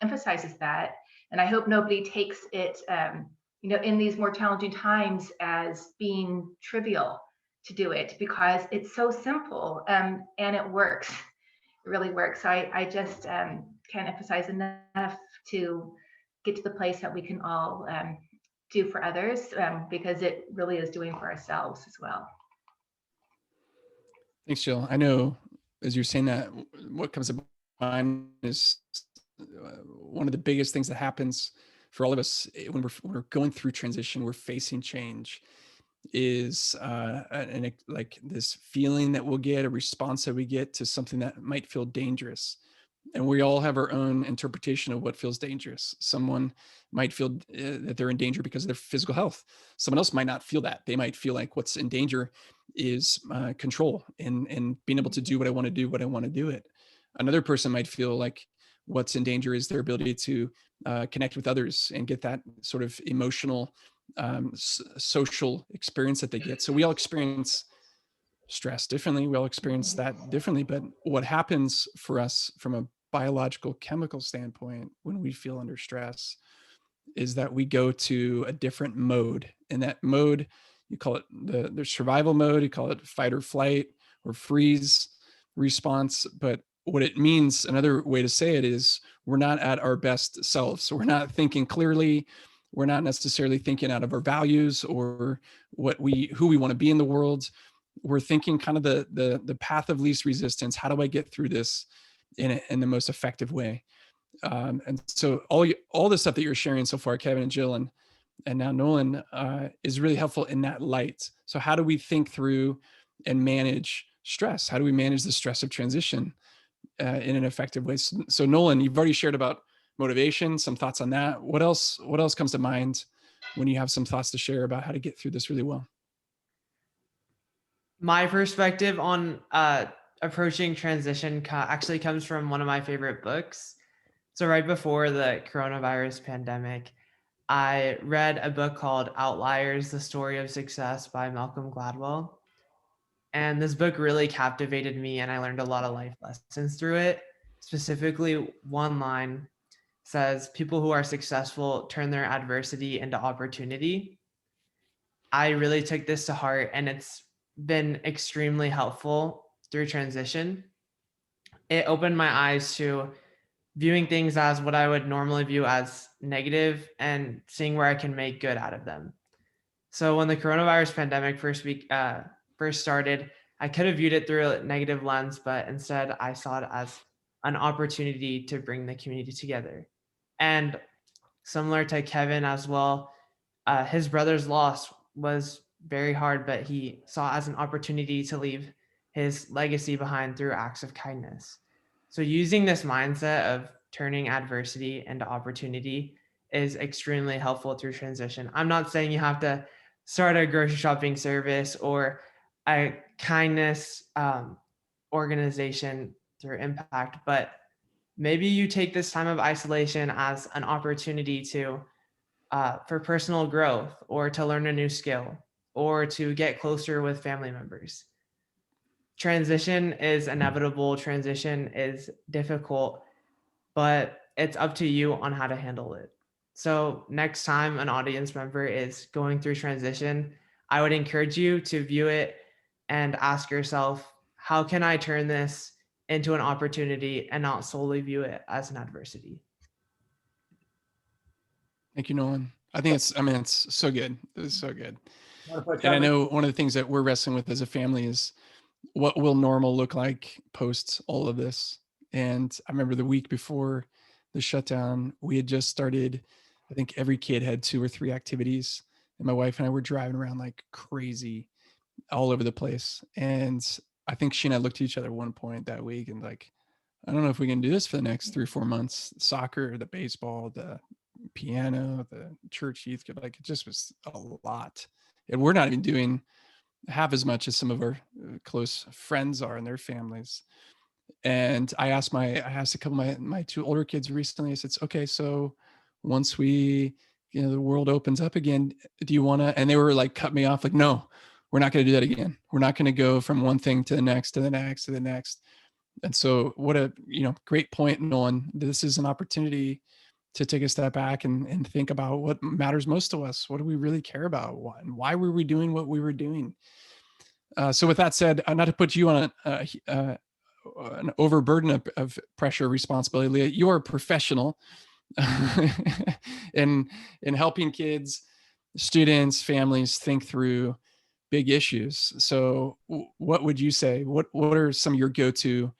emphasizes that, and I hope nobody takes it, in these more challenging times, as being trivial to do it, because it's so simple, and it works. It really works. So I just can't emphasize enough to get to the place that we can all do for others, because it really is doing for ourselves as well. Thanks, Jill. I know as you're saying that, what comes to mind is one of the biggest things that happens for all of us when we're going through transition, we're facing change, is like this feeling that we'll get, a response that we get to something that might feel dangerous. And we all have our own interpretation of what feels dangerous. Someone might feel that they're in danger because of their physical health. Someone else might not feel that. They might feel like what's in danger is control and being able to do what I want to do, what I want to do it. Another person might feel like what's in danger is their ability to connect with others and get that sort of emotional, social experience that they get. So we all experience stress differently. We all experience that differently. But what happens for us from a biological chemical standpoint when we feel under stress is that we go to a different mode. And that mode, you call it the survival mode, you call it fight or flight or freeze response. But what it means, another way to say it, is we're not at our best selves. So we're not thinking clearly. We're not necessarily thinking out of our values or who we want to be in the world. We're thinking kind of the path of least resistance. How do I get through this in the most effective way? And so all the stuff that you're sharing so far, Kevin and Jill, and now Nolan, is really helpful in that light. So how do we think through and manage stress? How do we manage the stress of transition in an effective way? So Nolan, you've already shared about motivation, some thoughts on that. What else comes to mind when you have some thoughts to share about how to get through this really well? My perspective on approaching transition actually comes from one of my favorite books. So right before the coronavirus pandemic, I read a book called Outliers, The Story of Success by Malcolm Gladwell. And this book really captivated me, and I learned a lot of life lessons through it. Specifically, one line says, "People who are successful turn their adversity into opportunity." I really took this to heart, and it's been extremely helpful through transition. It opened my eyes to viewing things as what I would normally view as negative and seeing where I can make good out of them. So when the coronavirus pandemic first started, I could have viewed it through a negative lens, but instead I saw it as an opportunity to bring the community together. And similar to Kevin as well, his brother's loss was very hard, but he saw it as an opportunity to leave his legacy behind through acts of kindness. So using this mindset of turning adversity into opportunity is extremely helpful through transition. I'm not saying you have to start a grocery shopping service or a kindness organization through impact, but maybe you take this time of isolation as an opportunity to for personal growth, or to learn a new skill, or to get closer with family members. Transition is inevitable, transition is difficult, but it's up to you on how to handle it. So next time an audience member is going through transition, I would encourage you to view it and ask yourself, how can I turn this into an opportunity and not solely view it as an adversity? Thank you, Nolan. I think it's so good. It's so good. Mind if I And chime I in? know one of the things that we're wrestling with as a family is what will normal look like post all of this. And I remember the week before the shutdown, we had just started, I think every kid had 2 or 3 activities. And my wife and I were driving around like crazy all over the place. And I think she and I looked at each other at one point that week and like, I don't know if we can do this for the next 3 or 4 months. Soccer, the baseball, the piano, the church youth, like it just was a lot. And we're not even doing half as much as some of our close friends are and their families. And I asked a couple of my 2 older kids recently, I said, okay, so once the world opens up again, do you want to, and they were like, cut me off. Like, no, we're not going to do that again. We're not going to go from one thing to the next, to the next, to the next. And so what a, great point, Nolan. This is an opportunity to take a step back and think about what matters most to us. What do we really care about? Why were we doing what we were doing? So with that said, not to put you on an overburden of pressure, responsibility, Leah, you are a professional in helping kids, students, families think through big issues. So what would you say? What are some of your go-to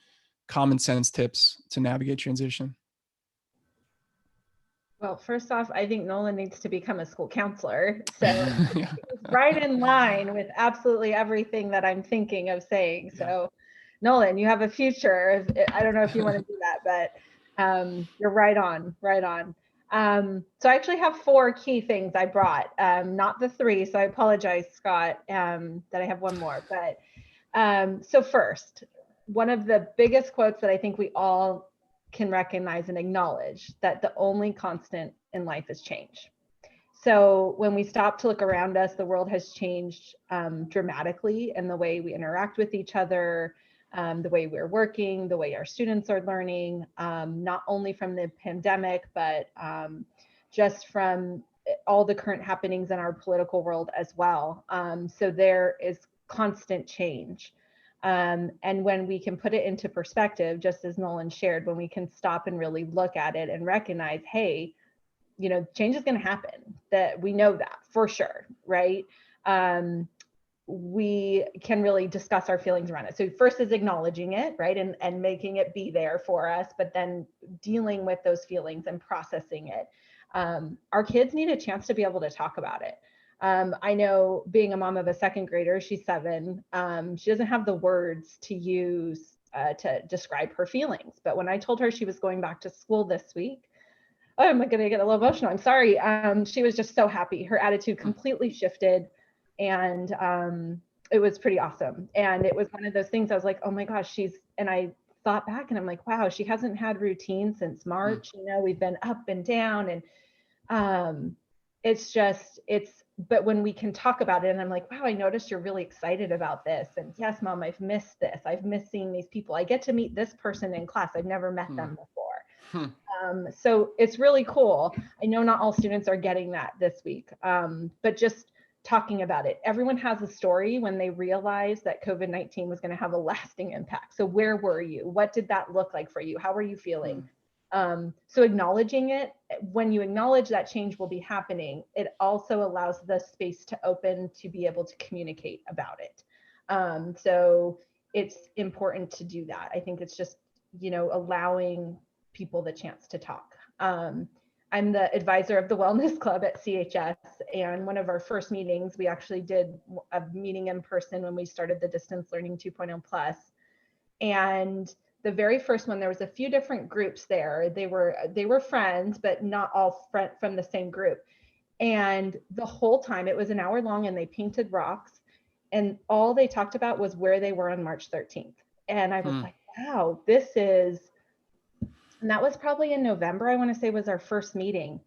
common sense tips to navigate transition? Well, first off, I think Nolan needs to become a school counselor. So Yeah. it's right in line with absolutely everything that I'm thinking of saying. So Nolan, you have a future. I don't know if you want to do that, but you're right on, right on. So I actually have 4 key things I brought, not the 3. So I apologize, Scott, that I have one more. But so first, one of the biggest quotes that I think we all can recognize and acknowledge, that the only constant in life is change. So when we stop to look around us, the world has changed dramatically in the way we interact with each other, the way we're working, the way our students are learning, not only from the pandemic, but just from all the current happenings in our political world as well. So there is constant change. And when we can put it into perspective, just as Nolan shared, when we can stop and really look at it and recognize, hey, change is going to happen, that we know that for sure, right? We can really discuss our feelings around it. So first is acknowledging it, right? And making it be there for us, but then dealing with those feelings and processing it. Our kids need a chance to be able to talk about it. I know, being a mom of a 2nd grader, she's 7, she doesn't have the words to use to describe her feelings. But when I told her she was going back to school this week, oh, I'm going to get a little emotional, I'm sorry. She was just so happy. Her attitude completely shifted, and it was pretty awesome. And it was one of those things I was like, oh my gosh, and I thought back and I'm like, wow, she hasn't had routine since March. We've been up and down, and but when we can talk about it, and I'm like, wow, I noticed you're really excited about this. And yes, Mom, I've missed this. I've missed seeing these people. I get to meet this person in class. I've never met them before. So it's really cool. I know not all students are getting that this week, but just talking about it. Everyone has a story when they realized that COVID-19 was going to have a lasting impact. So where were you? What did that look like for you? How were you feeling? So acknowledging it, when you acknowledge that change will be happening, it also allows the space to open to be able to communicate about it. So it's important to do that. I think it's just, allowing people the chance to talk. I'm the advisor of the Wellness Club at CHS. And one of our first meetings, we actually did a meeting in person when we started the Distance Learning 2.0 Plus. And the very first one, there was a few different groups there. They were friends, but not all from the same group. And the whole time, it was an hour long, and they painted rocks, and all they talked about was where they were on March 13th. And I was like, wow, and that was probably in November, I want to say, was our first meeting.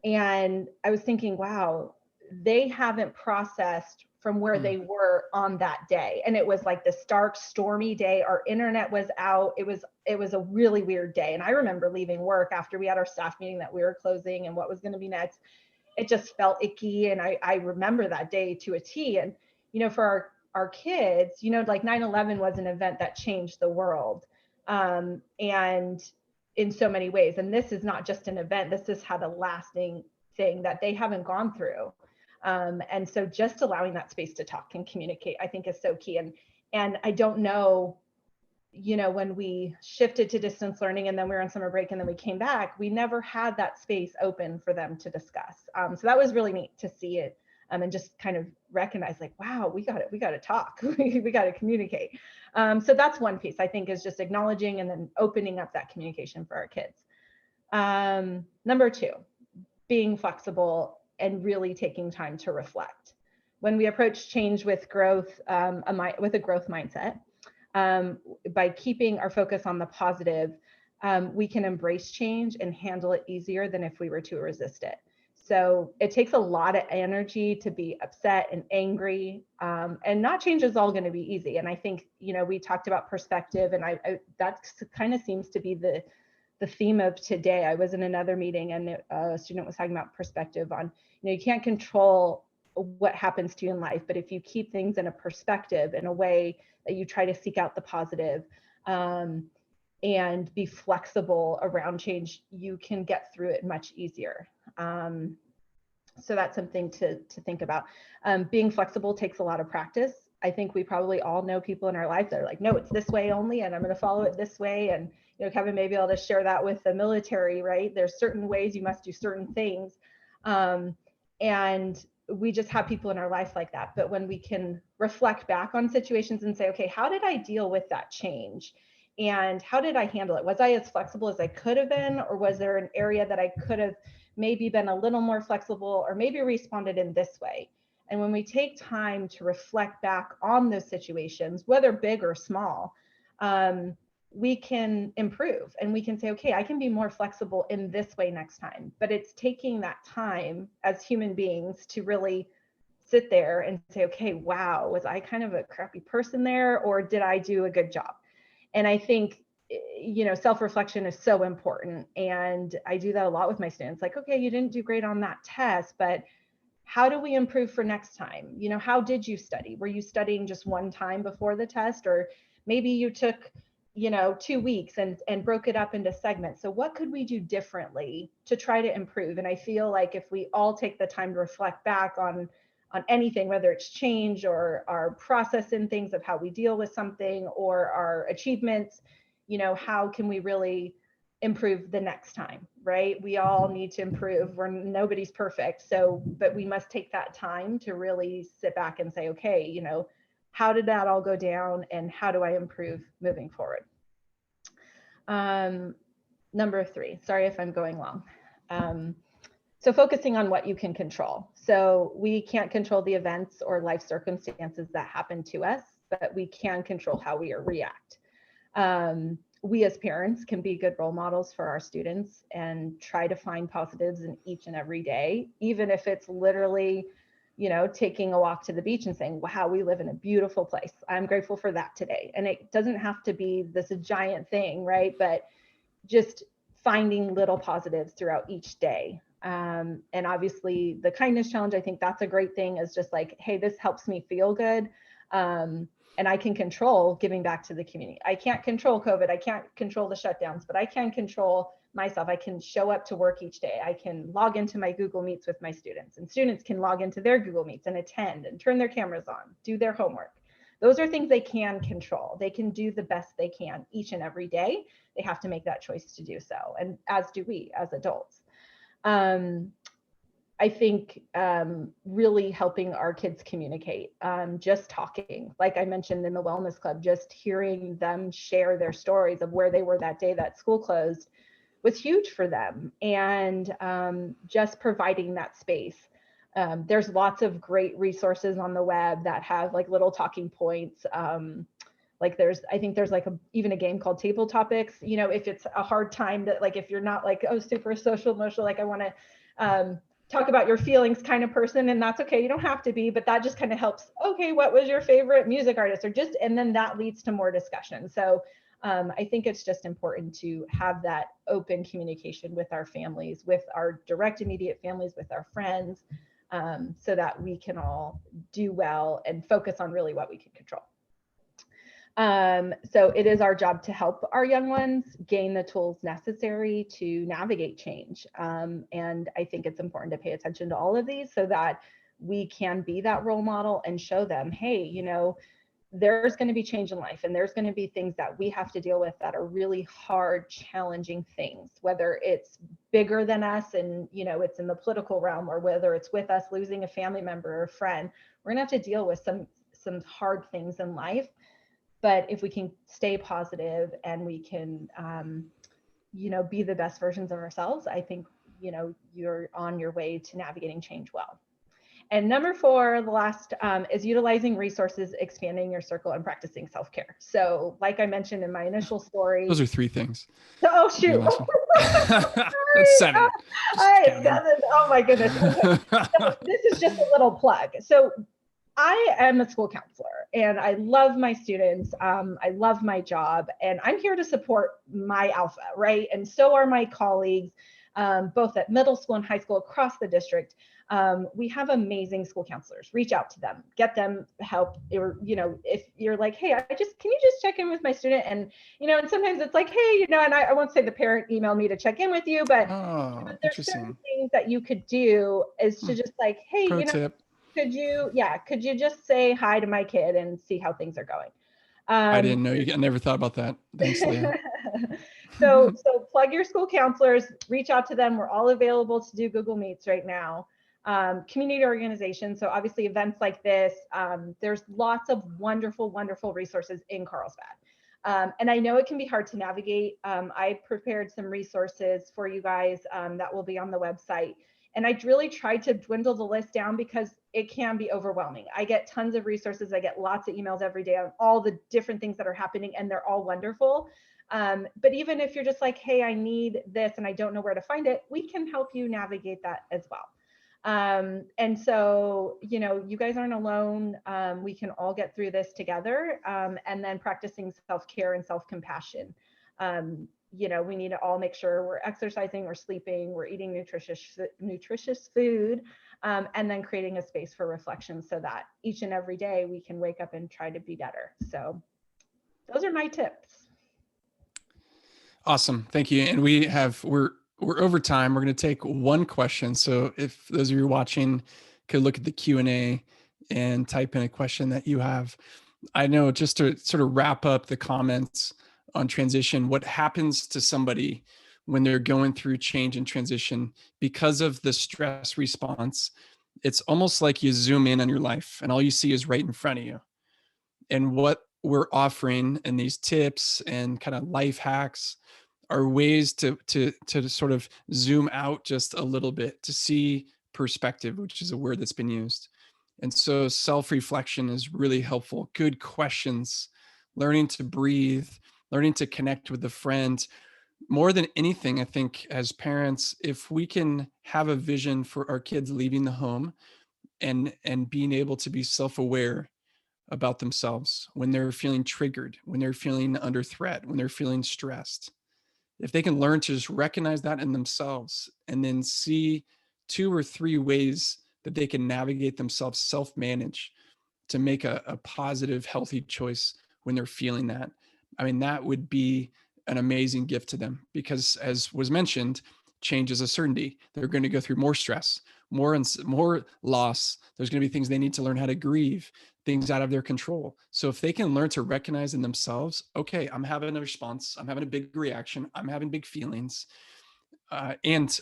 And I was thinking, wow, they haven't processed from where they were on that day. And it was like the stark, stormy day. Our internet was out. It was a really weird day. And I remember leaving work after we had our staff meeting that we were closing and what was going to be next. It just felt icky. And I remember that day to a T. And, for our kids, like 9/11 was an event that changed the world. And in so many ways. And this is not just an event. This has had a lasting thing that they haven't gone through. And so just allowing that space to talk and communicate, I think, is so key. And I don't know, when we shifted to distance learning and then we were on summer break and then we came back, we never had that space open for them to discuss. So that was really neat to see it and just kind of recognize, like, wow, we got to talk, we got to communicate. So that's one piece, I think, is just acknowledging and then opening up that communication for our kids. Number 2, being flexible and really taking time to reflect. When we approach change with growth, with a growth mindset, by keeping our focus on the positive, we can embrace change and handle it easier than if we were to resist it. So it takes a lot of energy to be upset and angry, and not change is all going to be easy. And I think, we talked about perspective, and that kind of seems to be the theme of today. I was in another meeting and a student was talking about perspective on, you can't control what happens to you in life, but if you keep things in a perspective, in a way that you try to seek out the positive, and be flexible around change, you can get through it much easier. So that's something to think about. Being flexible takes a lot of practice. I think we probably all know people in our life that are like, no, it's this way only, and I'm going to follow it this way. And, Kevin may be able to share that with the military, right? There's certain ways you must do certain things. And we just have people in our life like that. But when we can reflect back on situations and say, okay, how did I deal with that change? And how did I handle it? Was I as flexible as I could have been? Or was there an area that I could have maybe been a little more flexible, or maybe responded in this way? And when we take time to reflect back on those situations, whether big or small, we can improve, and we can say, okay, I can be more flexible in this way next time. But it's taking that time as human beings to really sit there and say, okay, wow, was I kind of a crappy person there, or did I do a good job? And I think, self-reflection is so important. And I do that a lot with my students. Like, okay, you didn't do great on that test, but how do we improve for next time? How did you study? Were you studying just one time before the test? Or maybe you took, 2 weeks and broke it up into segments. So what could we do differently to try to improve? And I feel like if we all take the time to reflect back on anything, whether it's change or our process in things of how we deal with something, or our achievements, how can we really improve the next time, right? We all need to improve. Nobody's perfect. So, but we must take that time to really sit back and say, okay, how did that all go down, and how do I improve moving forward? Number 3, sorry if I'm going long. So focusing on what you can control. So we can't control the events or life circumstances that happen to us, but we can control how we react. We as parents can be good role models for our students and try to find positives in each and every day, even if it's literally, taking a walk to the beach and saying, wow, we live in a beautiful place. I'm grateful for that today. And it doesn't have to be this giant thing, right? But just finding little positives throughout each day. And obviously the kindness challenge, I think that's a great thing, is just like, hey, this helps me feel good. And I can control giving back to the community. I can't control COVID. I can't control the shutdowns, but I can control myself. I can show up to work each day. I can log into my Google Meets with my students, and students can log into their Google Meets and attend and turn their cameras on, do their homework. Those are things they can control. They can do the best they can each and every day. They have to make that choice to do so. And as do we as adults. I think really helping our kids communicate, just talking, like I mentioned in the wellness club, just hearing them share their stories of where they were that day that school closed was huge for them, and just providing that space. There's lots of great resources on the web that have like little talking points. Like I think there's like even a game called Table Topics, you know, if it's a hard time that, like, if you're not like, oh, super social emotional, like I want to talk about your feelings kind of person, and that's okay, you don't have to be, but that just kind of helps. Okay, what was your favorite music artist, or just, and then that leads to more discussion. So I think it's just important to have that open communication with our families, with our direct immediate families, with our friends, so that we can all do well and focus on really what we can control. So it is our job to help our young ones gain the tools necessary to navigate change. And I think it's important to pay attention to all of these so that we can be that role model and show them, hey, you know, there's going to be change in life, and there's going to be things that we have to deal with that are really hard, challenging things, whether it's bigger than us and, you know, it's in the political realm, or whether it's with us losing a family member or a friend. We're going to have to deal with some hard things in life. But if we can stay positive and we can, you know, be the best versions of ourselves, I think, you know, you're on your way to navigating change well. And number 4, the last, is utilizing resources, expanding your circle, and practicing self-care. So like I mentioned in my initial story. Those are 3 things. Oh, shoot. That's 7. All right, 7. Oh my goodness. Okay. So this is just a little plug. So I am a school counselor and I love my students. I love my job, and I'm here to support my alpha, right? And so are my colleagues, both at middle school and high school across the district. We have amazing school counselors. Reach out to them, get them help. Or, you know, if you're like, hey, can you just check in with my student? And, you know, and sometimes it's like, hey, you know, and I won't say the parent emailed me to check in with you, but there's certain things that you could do is to just like, hey, Pro you know, tip. could you just say hi to my kid and see how things are going? I didn't know. I never thought about that. Thanks, Leah. So plug your school counselors, reach out to them. We're all available to do Google Meets right now. Community organizations. So obviously events like this, there's lots of wonderful, wonderful resources in Carlsbad. And I know it can be hard to navigate. I prepared some resources for you guys that will be on the website. And I really tried to dwindle the list down because it can be overwhelming. I get tons of resources. I get lots of emails every day on all the different things that are happening, and they're all wonderful. But even if you're just like, hey, I need this and I don't know where to find it, we can help you navigate that as well. And so, you know, you guys aren't alone. We can all get through this together. And then practicing self-care and self-compassion. You know, we need to all make sure we're exercising, we're sleeping, we're eating nutritious food, and then creating a space for reflection so that each and every day we can wake up and try to be better. So those are my tips. Awesome. Thank you. And we're over time. We're going to take one question. So if those of you watching could look at the Q&A and type in a question that you have. I know, just to sort of wrap up the comments on transition, what happens to somebody when they're going through change and transition because of the stress response. It's almost like you zoom in on your life and all you see is right in front of you. And what we're offering in these tips and kind of life hacks are ways to sort of zoom out just a little bit to see perspective, which is a word that's been used. And so self-reflection is really helpful. Good questions, learning to breathe, learning to connect with a friend. More than anything, I think as parents, if we can have a vision for our kids leaving the home and being able to be self-aware about themselves when they're feeling triggered, when they're feeling under threat, when they're feeling stressed. If they can learn to just recognize that in themselves and then see 2 or 3 ways that they can navigate themselves, self-manage to make a positive, healthy choice when they're feeling that. I mean, that would be an amazing gift to them because, as was mentioned, change is a certainty. They're going to go through more stress, more loss. There's going to be things they need to learn how to grieve, things out of their control. So if they can learn to recognize in themselves, okay, I'm having a response, I'm having a big reaction, I'm having big feelings, and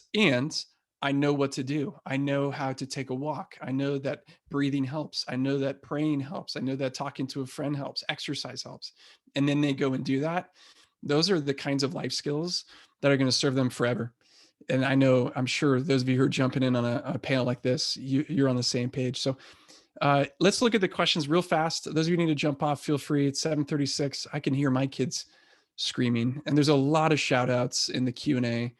I know what to do. I know how to take a walk. I know that breathing helps. I know that praying helps. I know that talking to a friend helps. Exercise helps. And then they go and do that. Those are the kinds of life skills that are going to serve them forever. And I'm sure those of you who are jumping in on a panel like this, you're on the same page. So let's look at the questions real fast. Those of you who need to jump off, feel free. It's 7:36. I can hear my kids screaming. And there's a lot of shout outs in the Q&A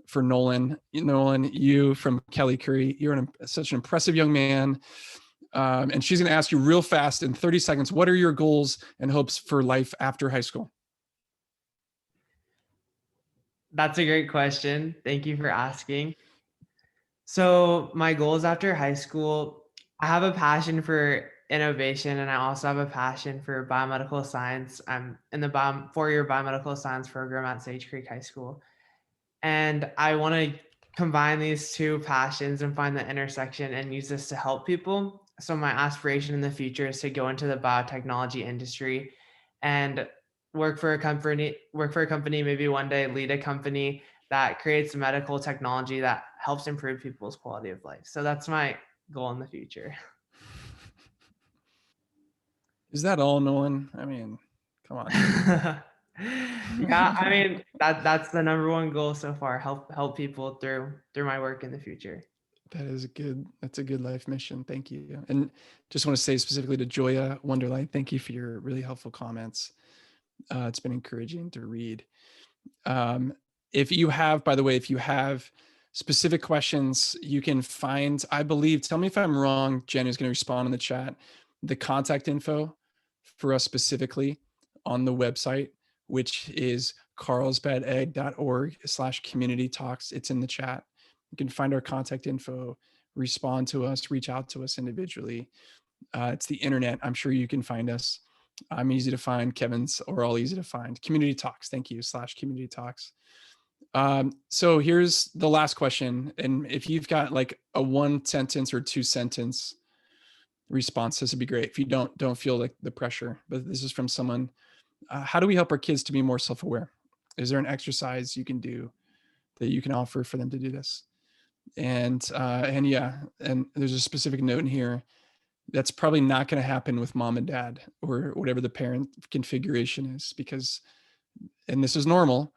for Nolan. Nolan, you from Kelly Curry, you're such an impressive young man. And she's going to ask you real fast in 30 seconds, what are your goals and hopes for life after high school? That's a great question. Thank you for asking. So my goals after high school, I have a passion for innovation, and I also have a passion for biomedical science. I'm in the four-year biomedical science program at Sage Creek High School. And I want to combine these two passions and find the intersection and use this to help people. So my aspiration in the future is to go into the biotechnology industry and work for a company, maybe one day lead a company that creates medical technology that helps improve people's quality of life. So that's my goal in the future. Is that all, Nolan? I mean, come on. Yeah, I mean that's the number one goal so far. Help people through my work in the future. That's a good life mission. Thank you. And just want to say specifically to Joya Wonderlight, thank you for your really helpful comments. It's been encouraging to read. If you have specific questions, you can find, I believe, tell me if I'm wrong, Jen is going to respond in the chat, the contact info for us specifically on the website, which is carlsbadegg.org/community talks. It's in the chat. You can find our contact info, respond to us, reach out to us individually. It's the internet. I'm sure you can find us. I'm easy to find. Kevin's are all easy to find. Community talks. Thank you. /community talks. So here's the last question. And if you've got like a 1 sentence or 2 sentence response, this would be great. If you don't feel like the pressure, but this is from someone. How do we help our kids to be more self-aware? Is there an exercise you can do that you can offer for them to do this? And there's a specific note in here that's probably not going to happen with mom and dad or whatever the parent configuration is, because, and this is normal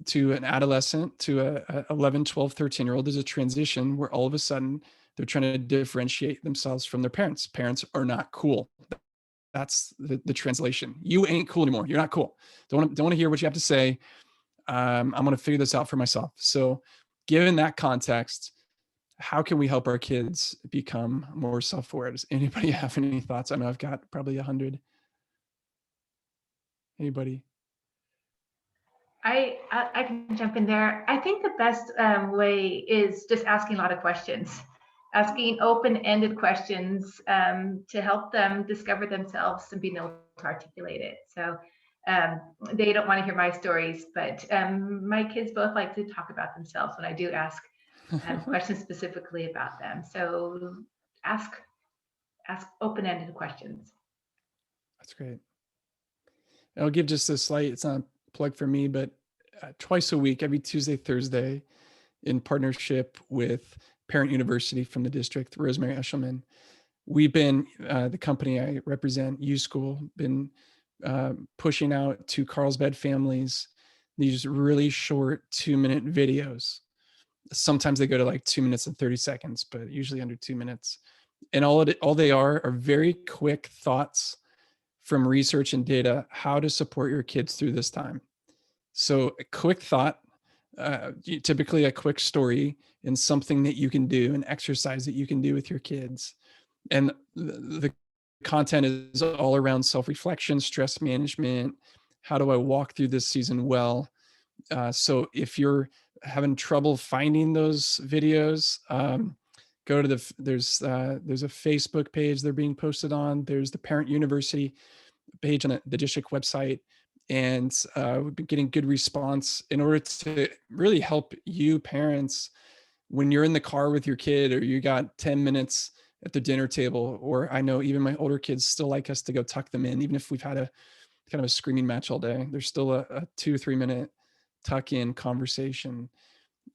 to an adolescent, to a 11, 12, 13-year-old, there's a transition where all of a sudden they're trying to differentiate themselves from their parents. Parents are not cool. That's the translation. You ain't cool anymore. You're not cool. Don't want to hear what you have to say. I'm going to figure this out for myself. So given that context, how can we help our kids become more self-aware? Does anybody have any thoughts? I know I've got probably 100. Anybody? I can jump in there. I think the best way is just asking a lot of questions, asking open-ended questions to help them discover themselves and being able to articulate it. So they don't want to hear my stories, but my kids both like to talk about themselves when I do ask questions specifically about them. So ask open-ended questions. That's great. I'll give just a slight, it's not a plug for me, but twice a week, every Tuesday, Thursday, in partnership with Parent University from the district, Rosemary Eshelman, we've been, the company I represent, YouSchool, been pushing out to Carlsbad families these really short 2-minute videos. Sometimes they go to like 2 minutes and 30 seconds, but usually under 2 minutes. And all they are very quick thoughts from research and data, how to support your kids through this time. So a quick thought, typically a quick story, and something that you can do, an exercise that you can do with your kids. And the content is all around self-reflection, stress management. How do I walk through this season well? So if you're having trouble finding those videos, go to there's a Facebook page they're being posted on. There's the Parent University page on the district website, and we've been getting good response in order to really help you parents when you're in the car with your kid, or you got 10 minutes at the dinner table, or I know even my older kids still like us to go tuck them in, even if we've had a kind of a screaming match all day. There's still a 2-3 minute tuck in conversation.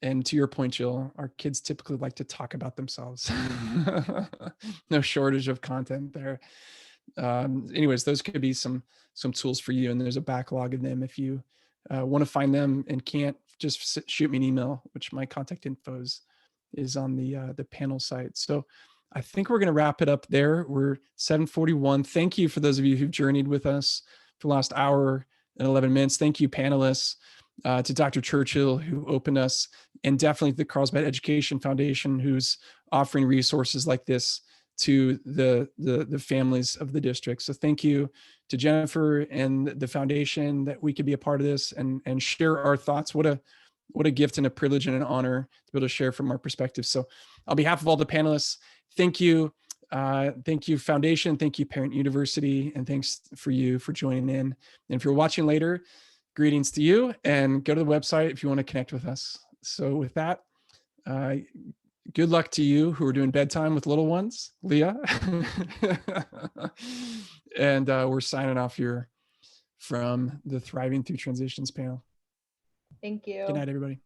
And to your point, Jill, our kids typically like to talk about themselves. No shortage of content there. Anyways, those could be some tools for you, and there's a backlog of them. If you want to find them and can't, just shoot me an email, which my contact info is on the panel site. So I think we're going to wrap it up there. We're 7:41. Thank you for those of you who've journeyed with us for the last hour and 11 minutes. Thank you, panelists, to Dr. Churchill, who opened us, and definitely the Carlsbad Education Foundation, who's offering resources like this to the families of the district. So thank you to Jennifer and the foundation that we could be a part of this and share our thoughts. What a gift and a privilege and an honor to be able to share from our perspective. So on behalf of all the panelists, thank you. Thank you, Foundation. Thank you, Parent University. And thanks for you for joining in. And if you're watching later, greetings to you, and go to the website if you want to connect with us. So with that, good luck to you who are doing bedtime with little ones, Leah. And we're signing off here from the Thriving Through Transitions panel. Thank you. Good night, everybody.